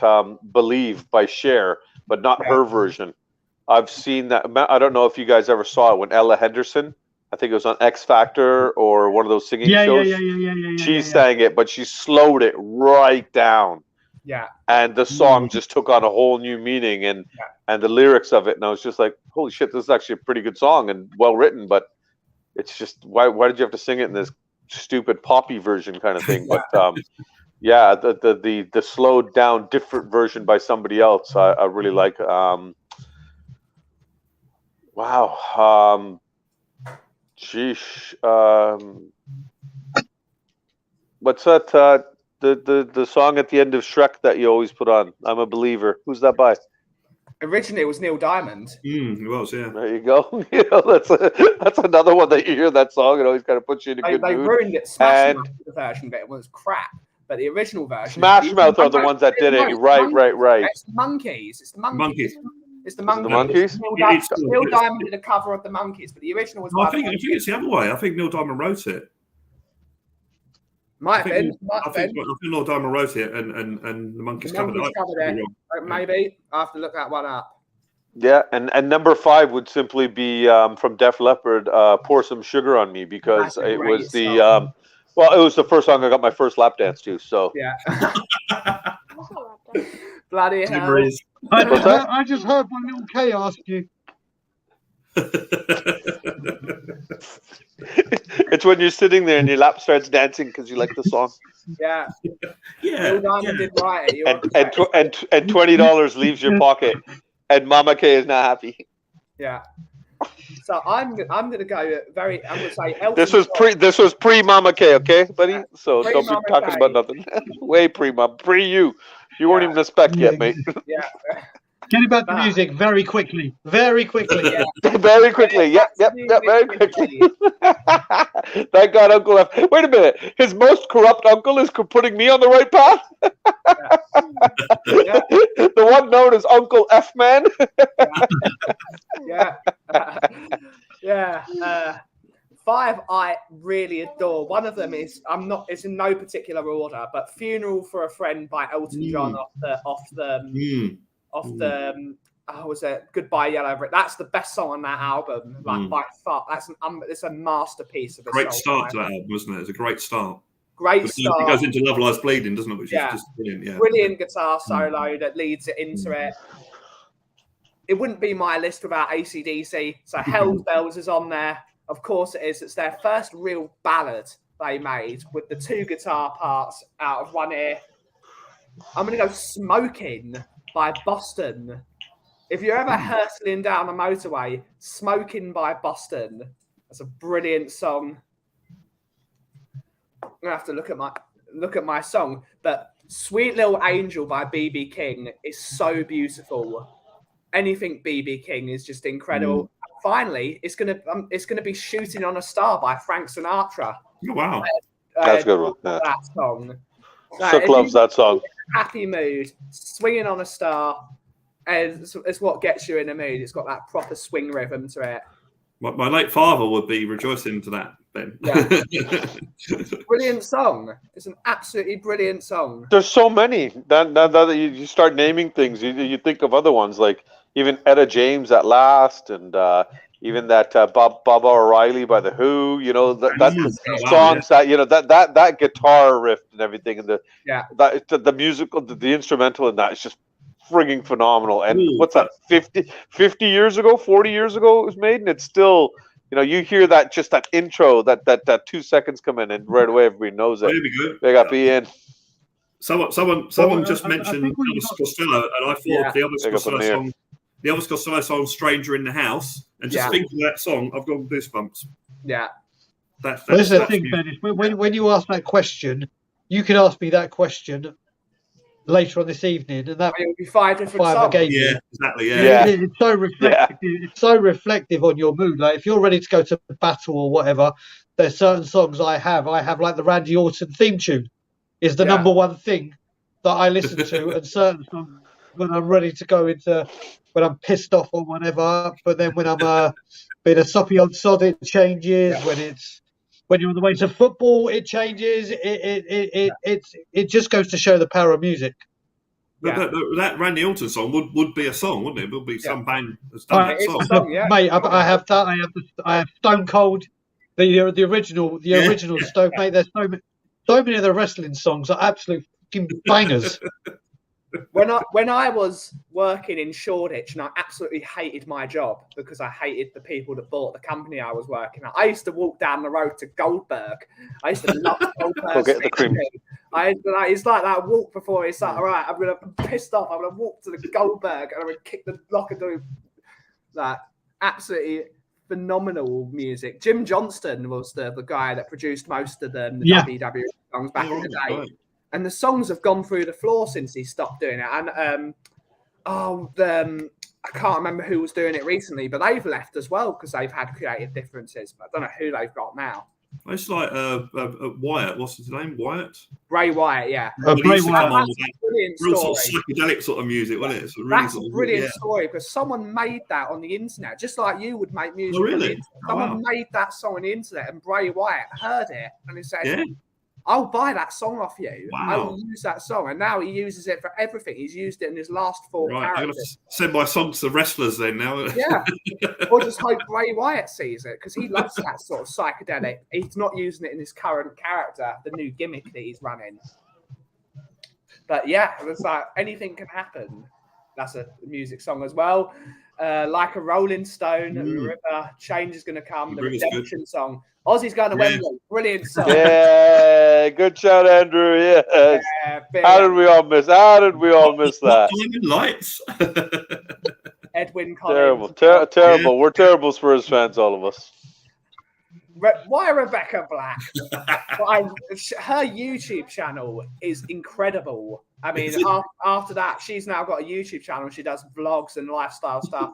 Believe by Cher, but not her version. I've seen that. I don't know if you guys ever saw it when Ella Henderson, I think it was on X Factor or one of those singing shows. She sang it, but she slowed it right down. Yeah. And the song just took on a whole new meaning and the lyrics of it. And I was just like, holy shit, this is actually a pretty good song and well written, but it's just, why did you have to sing it in this stupid poppy version kind of thing? But the slowed down different version by somebody else, I really like. What's that? The song at the end of Shrek that you always put on? I'm a Believer. Who's that by? Originally, it was Neil Diamond. It was, yeah. There you go. That's another one that you hear that song. It always kind of puts you in a good mood. They ruined it. Smash Mouth, the version of it was crap, but the original version. Smash Mouth are the ones that did it. Right. It's the Monkeys. It's the Monkeys. It's the Monkeys. Neil Diamond did a cover of the Monkeys, but the original was. I think it's the other way. I think Neil Diamond wrote it. I think Neil Diamond wrote it, and the Monkeys covered it. Maybe I have to look that one up. Yeah, and number 5 would simply be from Def Leppard, "Pour Some Sugar on Me," because it was the it was the first song I got my first lap dance to. So yeah. Bloody hell! I just heard one little K ask you. It's when you're sitting there and your lap starts dancing because you like the song. Yeah. Neil Diamond did write it. And $20 leaves your pocket, and Mama K is not happy. Yeah. So I'm gonna go I'm gonna say Elton This was pre Mama K, okay, buddy? So don't be talking about nothing. Way pre you. You weren't even a spec yet, mate. Yeah. Getting back to music very quickly. Very quickly. Yeah. Very quickly. Yep, very quickly. Thank God Uncle F. Wait a minute. His most corrupt uncle is putting me on the right path? Yeah. The one known as Uncle F Man? Yeah. 5 I really adore. One of them is it's in no particular order, but "Funeral for a Friend" by Elton John off the was it Goodbye Yellow Brick? That's the best song on that album, by far. It's a masterpiece of a great song, start to that album, wasn't it? It's a great start. Great start. It goes into Love Lies Bleeding, doesn't it? Which is just brilliant. Yeah. Brilliant guitar solo that leads it into it. It wouldn't be my list without AC/DC. So Hell's Bells is on there. Of course it is. It's their first real ballad they made with the 2 guitar parts out of one ear. I'm going to go Smoking by Boston. If you're ever hurtling down a motorway, Smoking by Boston. That's a brilliant song. I'm going to have to look at my song. But Sweet Little Angel by B.B. King is so beautiful. Anything B.B. King is just incredible. Finally, it's gonna be "Shooting on a Star" by Frank Sinatra. Oh, wow, that's a good one. Yeah. That song. Chuck loves that song. Happy mood, swinging on a star, and it's what gets you in a mood. It's got that proper swing rhythm to it. My late father would be rejoicing to that, Ben. Yeah. Brilliant song. It's an absolutely brilliant song. There's so many. That you start naming things, you think of other ones like even Etta James at Last, and even that Bob O'Reilly by The Who. Songs that that guitar riff and everything, and the musical, the instrumental in that is just frigging phenomenal. And what's that? 50 years ago, 40 years ago it was made, and it's still. You hear that intro, that 2 seconds come in, and right away everybody knows it. They got be in. Someone just mentioned Elvis Costello, and I thought the Elvis Costello song "Stranger in the House," and just thinking of that song, I've got goosebumps. Yeah, that's the thing, Ben. When you ask that question, you can ask me that question later on this evening, and that It'll be 5 different 5 songs. occasions. Yeah, exactly. Yeah. Yeah. It's so reflective. It's so reflective on your mood. Like if you're ready to go to battle or whatever, there's certain songs I have like the Randy Orton theme tune is the number one thing that I listen to, and certain songs when I'm ready to go into when I'm pissed off or whatever. But then when I'm being a soppy old sod, it changes. When you're on the way to football, it changes. It just goes to show the power of music. But that Randy Orton song would be a song, wouldn't it? It would be some band that's done that song. Mate, I have that. I have Stone Cold, the original Stone. Mate, there's so many of the wrestling songs are absolute fucking bangers. When I was working in Shoreditch, and I absolutely hated my job because I hated the people that bought the company I was working at. I used to walk down the road to Goldberg. I used to love Goldberg. Go get the cream. It's like that walk before it's like, all right, I'm gonna be pissed off. I'm gonna walk to the Goldberg and I'm gonna kick the locker door. That absolutely phenomenal music. Jim Johnston was the guy that produced most of the WWE songs back in the day. Right. And the songs have gone through the floor since he stopped doing it. And I can't remember who was doing it recently, but they've left as well because they've had creative differences. But I don't know who they've got now. It's like Wyatt. What's his name? Wyatt? Bray Wyatt, yeah. Bray Wyatt. Brilliant real story. sort of psychedelic sort of music, wasn't it? It's really That's a brilliant story because someone made that on the internet, just like you would make music. Oh, really? Someone made that song on the internet, and Bray Wyatt heard it, and he said, I'll buy that song off you. Wow. I will use that song. And now he uses it for everything. He's used it in his last 4 characters. I'm going to characters. send my songs to wrestlers then now. Yeah. Or just hope Bray Wyatt sees it because he loves that sort of psychedelic. He's not using it in his current character, the new gimmick that he's running. But yeah, it's like anything can happen. That's a music song as well. Like a Rolling Stone, the River, Change is going to come, the Redemption song. Aussie's going to Wembley. Brilliant song. Yeah, good shout, Andrew. Yes. How did we all miss that? Diamond Lights. Edwin Collins. Terrible. Yeah. We're terrible Spurs fans, all of us. Why Rebecca Black? Her YouTube channel is incredible. I mean, after that, she's now got a YouTube channel. She does vlogs and lifestyle stuff.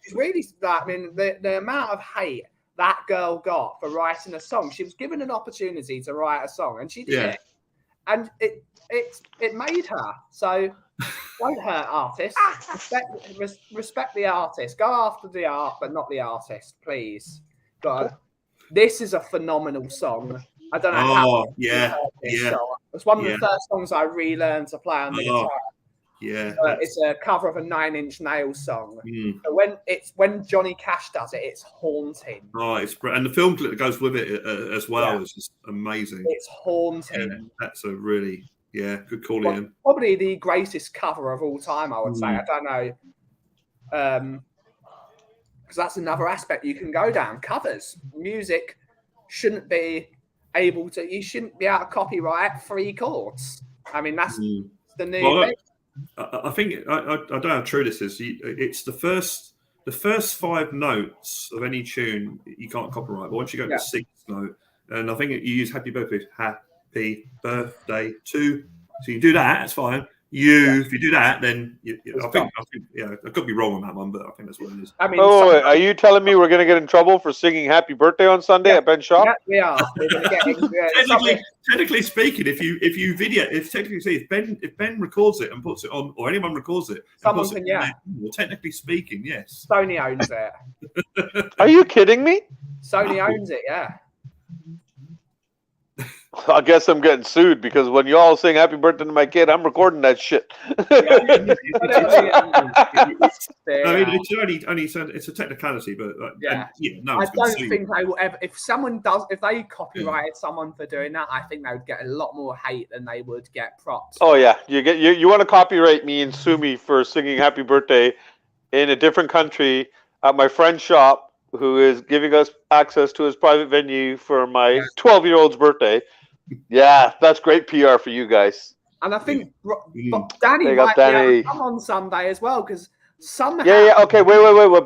She's really, I mean, the amount of hate that girl got for writing a song. She was given an opportunity to write a song, and she did it. And it made her. So don't hurt artists. Respect the artist. Go after the art, but not the artist, please. But this is a phenomenal song. I don't know how song. It's one of the first songs I relearned to play on the guitar. Yeah, it's a cover of a 9 Inch Nails song. So when Johnny Cash does it, it's haunting. Oh, and the film clip that goes with it as well is just amazing. It's haunting. Yeah, that's a really good call, Ian. Probably the greatest cover of all time, I would say. I don't know, because that's another aspect you can go down. Covers, music shouldn't be able to. You shouldn't be able to copyright 3 chords. I mean, that's the new thing. I think I don't know how true this is. It's the first 5 notes of any tune you can't copyright, but once you go to the 6th note, and I think you use happy birthday to. So you do that, that's fine. If you do that, then I think I could be wrong on that one, but I think that's what it is. I mean, are you telling me we're going to get in trouble for singing "Happy Birthday" on Sunday at Ben's shop? Yeah, we are. We're going to get technically speaking, if Ben records it and puts it on, or anyone records it, someone can, well, technically speaking, yes. Sony owns it. Are you kidding me? Sony owns it, yeah. I guess I'm getting sued because when you all sing "Happy Birthday" to my kid, I'm recording that shit. It's a technicality, but I don't think they will ever. If they copyrighted someone for doing that, I think they would get a lot more hate than they would get props. Oh yeah, you want to copyright me and sue me for singing "Happy Birthday" in a different country at my friend's shop, who is giving us access to his private venue for my 12-year-old's birthday. Yeah, that's great PR for you guys. And I think Danny might come on Sunday as well because somehow. Yeah. Okay, wait.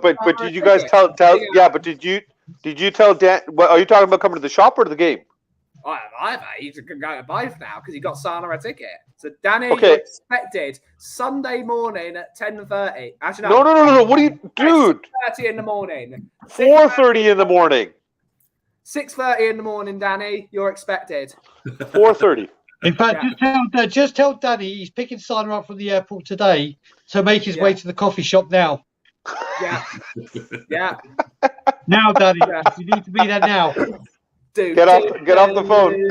But did you guys tell? Yeah, but did you tell Dan? What, are you talking about coming to the shop or to the game? Either. You can go to both now because you got Sana a ticket. So Danny, Okay. you're expected Sunday morning at 10:30. Actually, No. What are you, dude? 6:30 in the morning. 4:30 in the morning. 6:30 in the morning, Danny. You're expected. 4:30. In fact, just tell Danny he's picking Sana up from the airport today to make his way to the coffee shop now. Yeah. Yeah. Now, Danny, you need to be there now. Get off the phone.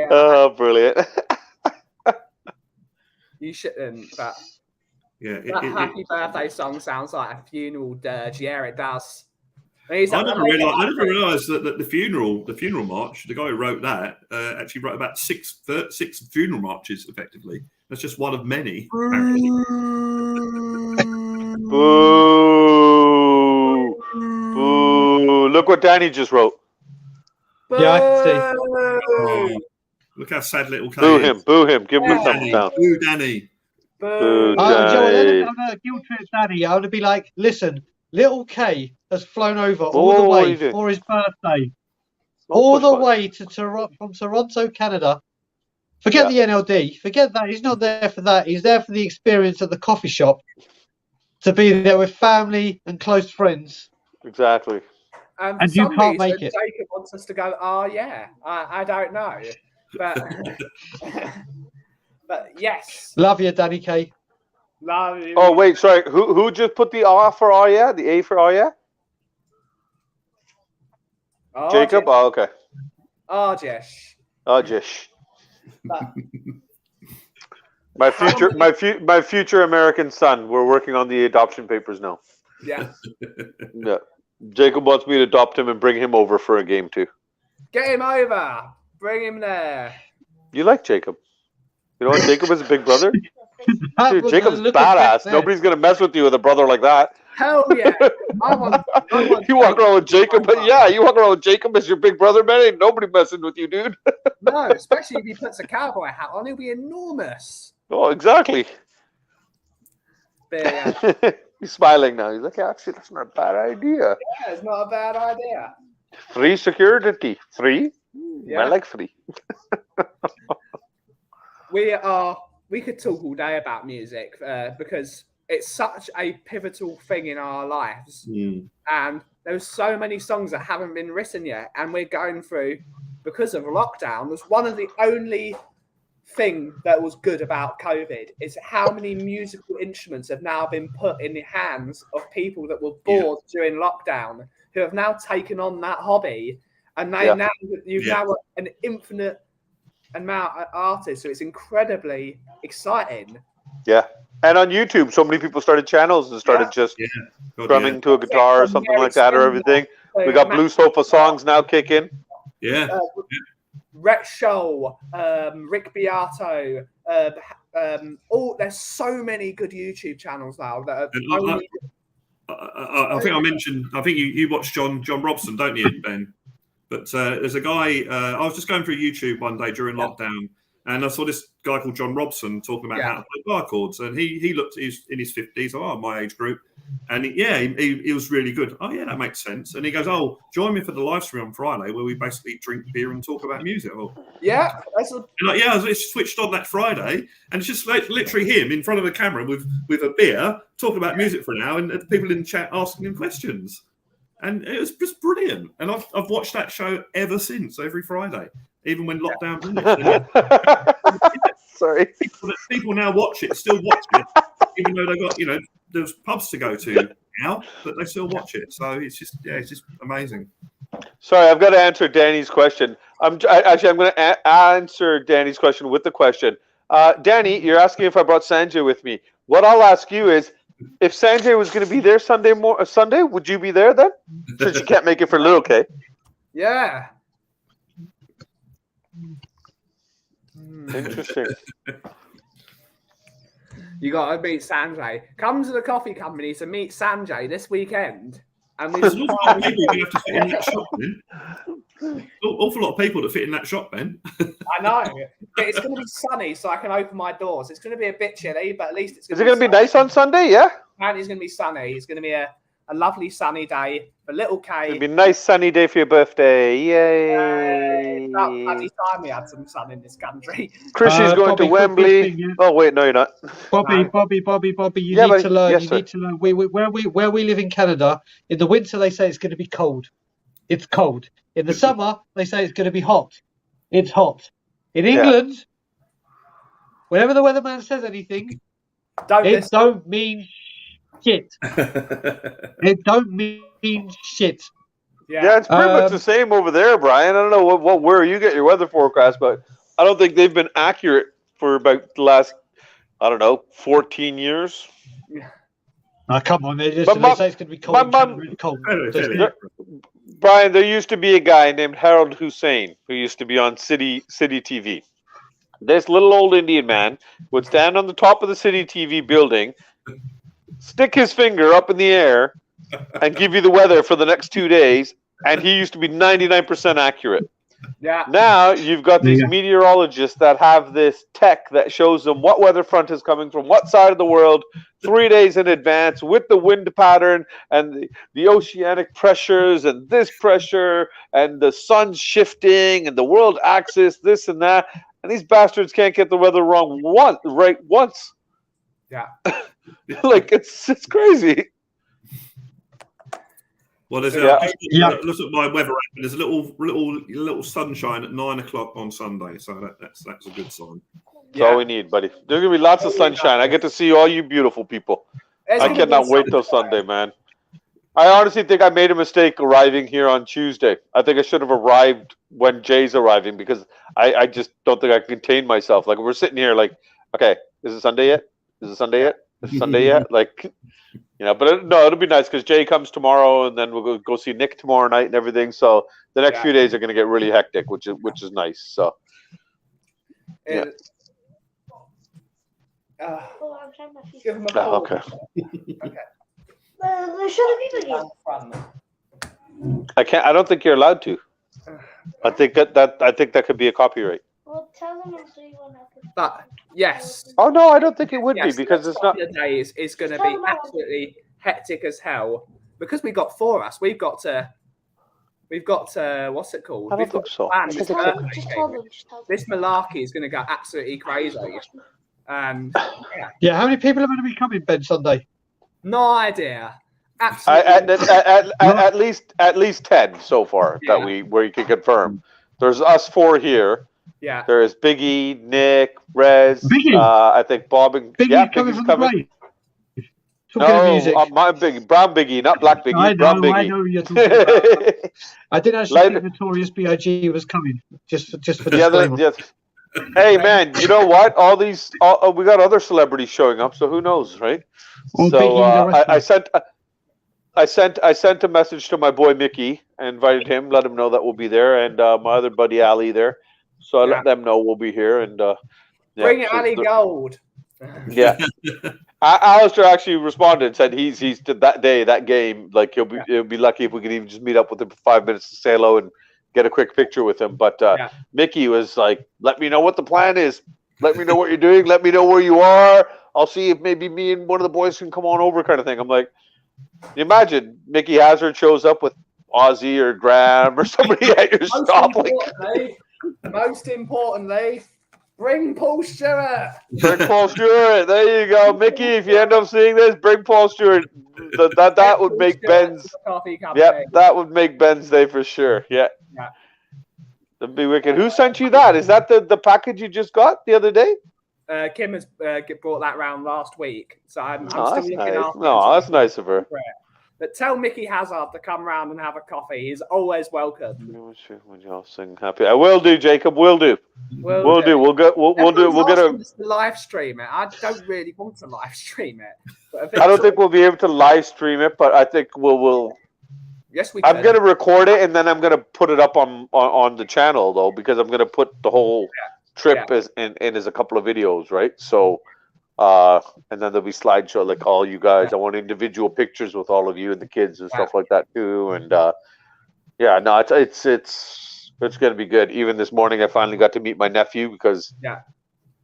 Oh, brilliant. You shouldn't, but Yeah, that happy birthday song sounds like a funeral dirge. Yeah, it does. I never realised that the funeral march, the guy who wrote that, actually wrote about six funeral marches. Effectively, that's just one of many. Boo! Boo! Look what Danny just wrote. Yeah, I can see. Oh, look how sad little Kay Boo is. him! Boo him! Give him a thumbs down. Boo Danny. Boo Joel, Danny. on a guilt trip, Danny, I would be like, listen, little K has flown over all the way for his birthday, all the way to from Toronto, Canada. Forget the NLD. Forget that. He's not there for that. He's there for the experience at the coffee shop, to be there with family and close friends. Exactly. And you can't make it. Jacob wants us to go, oh, yeah. I don't know. But, but yes. Love you, Danny K. Love you. Oh, wait, sorry. Who just put the R for oh, yeah? The A for oh, yeah? Oh, Jacob? Jesh. Oh, okay. Oh, Jesh. Oh, Jesh. But, my future American son. We're working on the adoption papers now. yeah. Yeah. Jacob wants me to adopt him and bring him over for a game too. Get him over. Bring him there. You like Jacob? You know what? Jacob is a big brother. Dude, Jacob's badass. Nobody's gonna mess with you with a brother like that. Hell yeah! I want You walk around with Jacob, but yeah, you walk around with Jacob as your big brother, man. Ain't nobody messing with you, dude. No, especially if he puts a cowboy hat on, he'll be enormous. Oh, exactly. But, yeah. He's smiling now. He's like, actually, that's not a bad idea. Yeah, it's not a bad idea. Free security. Free? Yeah. I like free. We could talk all day about music because it's such a pivotal thing in our lives. And there's so many songs that haven't been written yet. And we're going through, because of lockdown, was one of the only thing that was good about COVID is how many musical instruments have now been put in the hands of people that were bored during lockdown, who have now taken on that hobby, and now got an infinite amount of artists, so it's incredibly exciting. Yeah, and on YouTube, so many people started channels and started just drumming to a guitar or something like that, or everything. We got Blue Sofa songs now kicking. Rhett Scholl, Rick Beato, there's so many good YouTube channels now that are only... I think I mentioned. I think you watch John Robson, don't you, Ben? But there's a guy. I was just going through YouTube one day during lockdown, and I saw this guy called John Robson talking about how to play bar chords. And he looked. He's in his 50s, my age group, and he was really good. Oh yeah, that makes sense. And he goes, "Oh, join me for the live stream on Friday, where we basically drink beer and talk about music." I switched on that Friday, and it's just literally him in front of a camera with a beer talking about music for an hour, and the people in the chat asking him questions. And it was just brilliant. And I've watched that show ever since, every Friday, even when lockdown finished. Sorry. People now watch it, still watch it, even though they've got, there's pubs to go to now, but they still watch it. So it's just amazing. Sorry, I've got to answer Danny's question. I'm going to answer Danny's question with the question. Danny, you're asking if I brought Sanjay with me. What I'll ask you is, if Sanjay was going to be there Sunday, would you be there then? Since you can't make it for Little K. Yeah. Interesting. You got to meet Sanjay. Come to the coffee company to meet Sanjay this weekend. And there's an awful lot of people you have to fit in that shop, Ben. Awful lot of people to fit in that shop, Ben. I know. But it's going to be sunny, so I can open my doors. It's going to be a bit chilly, but at least it's going to be Is it going to be nice on Sunday? Yeah. And it's going to be sunny. It's going to be a lovely sunny day, a little cake. It'd be a nice sunny day for your birthday. Yay! It's about bloody time we had some sun in this country. Chrissy's going Bobby, to quick Wembley. thing, yeah. Oh wait, no, you're not. Bobby, No. Bobby, you Yeah, need buddy. to learn. Yes, You sir. need to learn. Where we live in Canada, in the winter they say it's going to be cold. It's cold. In the summer they say it's going to be hot. It's hot. In England, whenever the weatherman says anything, it don't mean shit. It don't mean shit. Yeah, it's pretty much the same over there, Brian. I don't know where you get your weather forecast, but I don't think they've been accurate for about the last, 14 years. Come on, they say it's going to be cold. Cold. Brian, there used to be a guy named Harold Hussein who used to be on City TV. This little old Indian man would stand on the top of the City TV building, stick his finger up in the air, and give you the weather for the next 2 days, and he used to be 99% accurate. Yeah. Now you've got these meteorologists that have this tech that shows them what weather front is coming from what side of the world 3 days in advance with the wind pattern and the oceanic pressures and this pressure and the sun shifting and the world axis, this and that. And these bastards can't get the weather wrong once. Yeah. Like it's crazy. Well, there's look at my weather app. There's a little sunshine at 9 o'clock on Sunday, so that's a good sign. That's all we need, buddy. There's gonna be lots of sunshine. I get to see all you beautiful people. I cannot wait till Sunday, man. I honestly think I made a mistake arriving here on Tuesday. I think I should have arrived when Jay's arriving because I just don't think I can contain myself. Like we're sitting here, like, okay, is it Sunday yet? Is it Sunday yet? Is it Sunday yet? Like. But it'll be nice because Jay comes tomorrow, and then we'll go see Nick tomorrow night and everything. So the next few days are going to get really hectic, which is nice. So yeah. Give him a call. Okay. Okay. I don't think you're allowed to. I think that could be a copyright. Well, tell them so you won't have to. But yes. Oh no, I don't think it would be because it's not. Days is going to be absolutely hectic as hell because we got for us. We've got what's it called? I don't think so. Just tell them. This malarkey is going to go absolutely crazy. And how many people are going to be coming, Ben, Sunday? No idea. Absolutely. At least 10 so far where you can confirm. There's us 4 here. Yeah. There's Biggie, Nick, Rez. Biggie. I think Bob and Biggie's coming from the grave. My Biggie, brown Biggie, not black Biggie. Brown Biggie. I know you're talking about. I did actually think Notorious B.I.G. was coming, just for disclaimer. Hey man, you know what? We got other celebrities showing up, so who knows, right? Oh, so Biggie, I sent a message to my boy Mickey, and invited him, let him know that we'll be there, and my other buddy Ali there. So I let them know we'll be here, and bring it, Ali Gold. Yeah. Alistair actually responded and said he's to that game, like he'll be lucky if we could even just meet up with him for 5 minutes to say hello and get a quick picture with him. But Mickey was like, let me know what the plan is. Let me know what you're doing. Let me know where you are. I'll see if maybe me and one of the boys can come on over, kind of thing. I'm like, imagine Mickey Hazard shows up with Ozzy or Graham or somebody at your stop. Most importantly, bring Paul Stewart. Bring Paul Stewart. There you go, Mickey. If you end up seeing this, bring Paul Stewart. That would make Ben's. That would make Ben's day for sure. Yeah. That'd be wicked. Who sent you that? Is that the package you just got the other day? Kim has brought that round last week, so I'm still looking after. No, that's nice of her. But tell Mickey Hazard to come round and have a coffee. He's always welcome. When y'all sing happy, I will do, Jacob. We'll do. We'll do. We'll get a live stream it. I don't really want to live stream it. But I don't think we'll be able to live stream it, but I think we'll. Yes, we. I'm gonna record it and then I'm gonna put it up on the channel though, because I'm gonna put the whole trip as a couple of videos, right? So. And then there'll be slideshow like all you guys. I want individual pictures with all of you and the kids and stuff like that too. And it's gonna be good. Even this morning, I finally got to meet my nephew because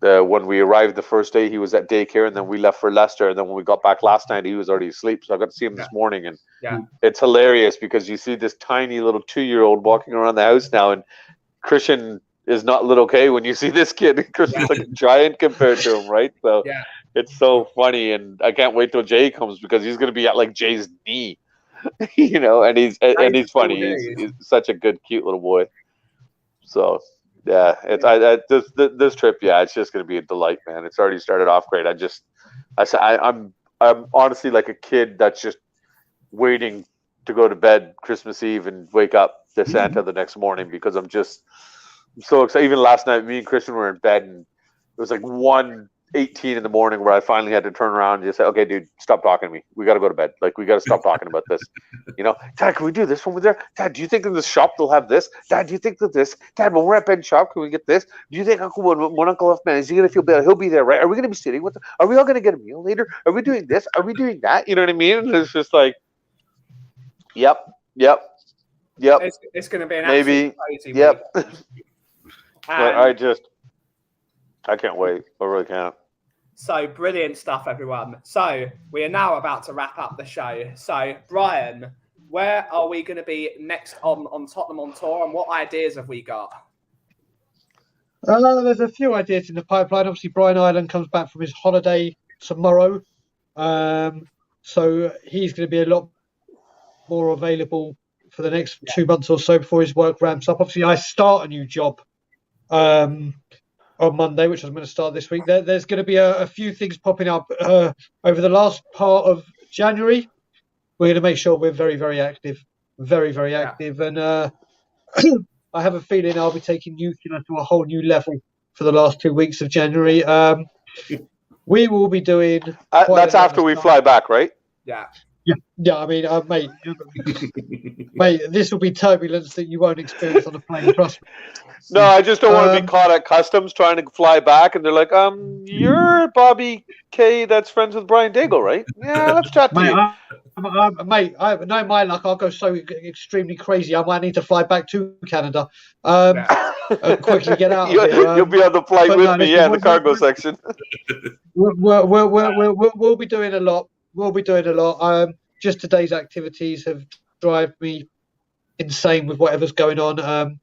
When we arrived the first day, he was at daycare, and then we left for Leicester. And then when we got back last night, he was already asleep. So I got to see him this morning, and it's hilarious because you see this tiny little 2-year-old walking around the house now, and Christian is not little K when you see this kid. Christian's like a giant compared to him, right? So it's so funny, and I can't wait till Jay comes because he's going to be at like Jay's knee, you know. And he's funny. He's such a good, cute little boy. So. Yeah, this trip, it's just gonna be a delight, man. It's already started off great. I'm honestly like a kid that's just waiting to go to bed Christmas Eve and wake up to Santa the next morning because I'm so excited. Even last night, me and Christian were in bed, and it was like 1:18 in the morning where I finally had to turn around and just say, "Okay, dude, stop talking to me. We got to go to bed. Like, we got to stop talking about this. You know, Dad, can we do this when we're there? Dad, do you think in the shop they'll have this? Dad, do you think that this? Dad, when we're at bed shop, can we get this? Do you think when Uncle Left Man, is he going to feel better? He'll be there, right? Are we going to be sitting with them? Are we all going to get a meal later? Are we doing this? Are we doing that? You know what I mean?" And it's just like, yep. It's going to be an maybe crazy yep. week. I can't wait. I really can't. So brilliant stuff, everyone. So we are now about to wrap up the show. So Brian, where are we going to be next on Tottenham on tour, and what ideas have we got? There's a few ideas in the pipeline. Obviously, Brian Ireland comes back from his holiday tomorrow, so he's going to be a lot more available for the next 2 months or so before his work ramps up. Obviously, I start a new job on Monday, which I'm going to start this week. There's going to be a few things popping up over the last part of January. We're going to make sure we're very, very active. Very, very active. And I have a feeling I'll be taking Nuclear to a whole new level for the last 2 weeks of January. We will be doing... that's after we fly back, right? Yeah. Yeah, I mean, mate, this will be turbulence that you won't experience on a plane, trust me. No, I just don't want to be caught at customs trying to fly back, and they're like, you're Bobby K that's friends with Brian Dagul, right? Yeah, let's chat to you. Mate, no, my luck, I'll go so extremely crazy, I might need to fly back to Canada. Quickly get out of here. You'll be on the flight with me, in the cargo section. We'll be doing a lot. Just today's activities have driven me insane with whatever's going on.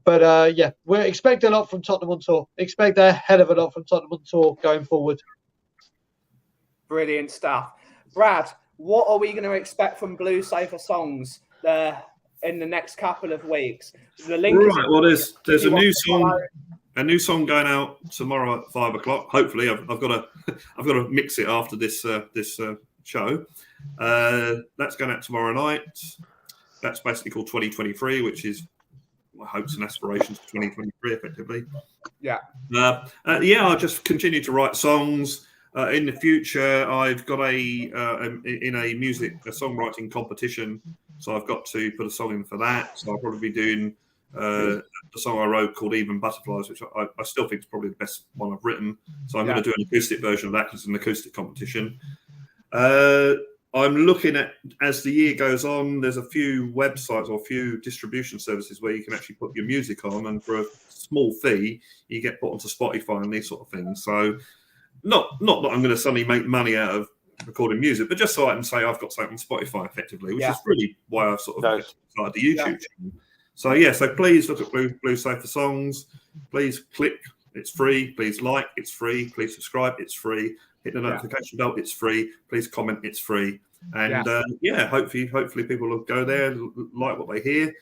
But we're expecting a lot from Tottenham on tour. Expect a hell of a lot from Tottenham on tour going forward. Brilliant stuff. Brad, what are we going to expect from Blue Sofa Songs in the next couple of weeks? The link well, there's a new song going out tomorrow at 5 o'clock. Hopefully, I've got to mix it after this show. That's going out tomorrow night. That's basically called 2023, which is my hopes and aspirations for 2023, effectively. I'll just continue to write songs. In the future, I've got a songwriting competition, so I've got to put a song in for that. So I'll probably be doing the song I wrote called Even Butterflies, which I still think is probably the best one I've written. So I'm going to do an acoustic version of that because it's an acoustic competition. I'm looking at, as the year goes on, there's a few websites or a few distribution services where you can actually put your music on, and for a small fee, you get put onto Spotify and these sort of things. So not that I'm going to suddenly make money out of recording music, but just so I can say I've got something on Spotify effectively, which is really why I've sort of started the YouTube channel. So please look at Blue Sofa Songs. Please click, it's free. Please like, it's free. Please subscribe, it's free. Hit the notification bell, it's free. Please comment, it's free. And hopefully people will go there, like what they hear.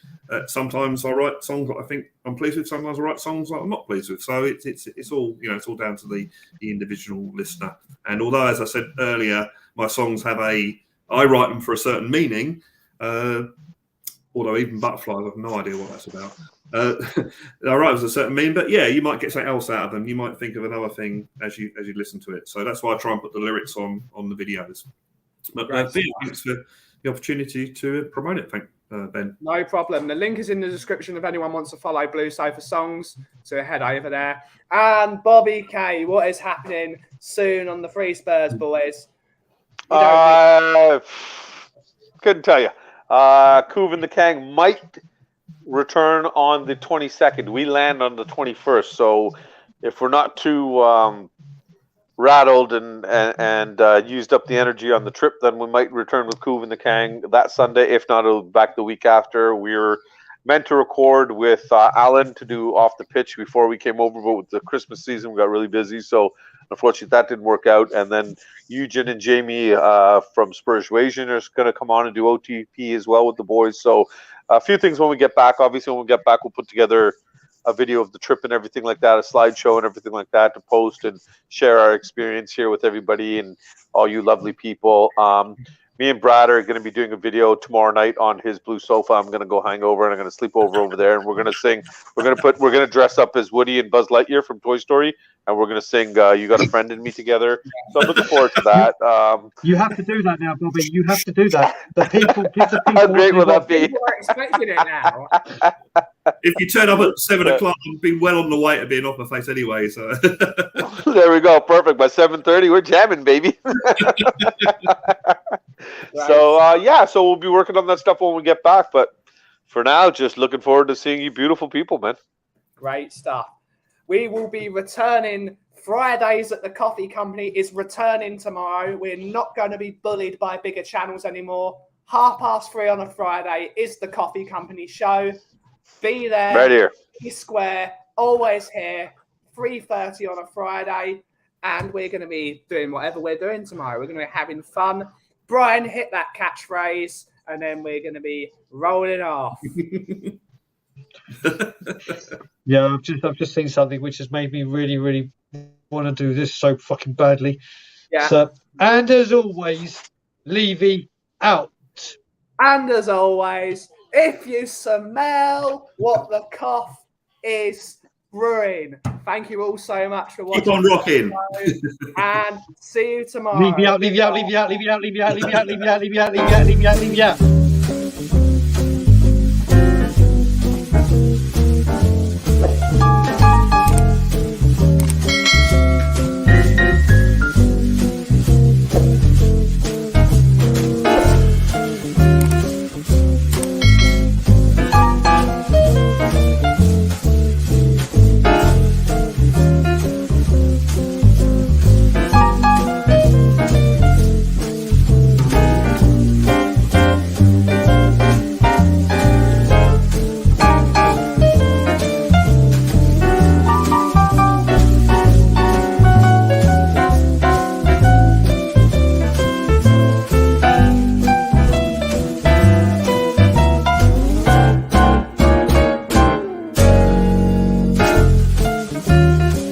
Sometimes I write songs that I think I'm pleased with. Sometimes I write songs that I'm not pleased with. So it's all it's all down to the individual listener. And although, as I said earlier, my songs I write them for a certain meaning. Although Even Butterflies, I have no idea what that's about. I write with a certain meaning, but you might get something else out of them. You might think of another thing as you listen to it. So that's why I try and put the lyrics on the videos. But thanks for the opportunity to promote it. Ben. No problem. The link is in the description if anyone wants to follow Blue Sofa Songs. So head over there. And Bobby K, what is happening soon on the Free Spurs, boys? Couldn't tell you. Kuvan the Kang might return on the 22nd. We land on the 21st. So if we're not too rattled and used up the energy on the trip, then we might return with Kuv and the Kang that Sunday. If not, it'll be back the week after. We're meant to record with Alan to do off the pitch before we came over, but with the Christmas season, we got really busy. So unfortunately, that didn't work out. And then Eugen and Jamie from Spursuasion are going to come on and do OTP as well with the boys. So a few things when we get back. Obviously, when we get back, we'll put together a video of the trip and everything like that, a slideshow and everything like that to post and share our experience here with everybody and all you lovely people. Me and Brad are going to be doing a video tomorrow night on his blue sofa. I'm going to go hang over and I'm going to sleep over there, and we're going to sing. We're going to dress up as Woody and Buzz Lightyear from Toy Story, and we're going to sing "You Got a Friend in Me" together. So I'm looking forward to that. You have to do that now, Bobby. You have to do that. The people, give the people. How great will that be? People are expecting it now. If you turn up at 7 o'clock, I've been well on the way to being off my face anyway. So there we go, perfect. By 7:30, we're jamming, baby. Right. So so we'll be working on that stuff when we get back. But for now, just looking forward to seeing you, beautiful people, man. Great stuff. We will be returning. Fridays at the Coffee Company is returning tomorrow. We're not going to be bullied by bigger channels anymore. 3:30 on a Friday is the Coffee Company show. Be there. Right here. Be square. Always here. 3:30 on a Friday. And we're going to be doing whatever we're doing tomorrow. We're going to be having fun. Brian, hit that catchphrase. And then we're going to be rolling off. Yeah, I've just seen something which has made me really, really want to do this so fucking badly. Yeah. So, and as always, Levy out. And as always, if you smell what the cough is brewing, thank you all so much for watching. keep on rocking. And see you tomorrow. Levy out, Levy out, Levy out, Levy out, Levy out, Levy out, Levy out, Levy out, Levy out, Levy out, Levy out.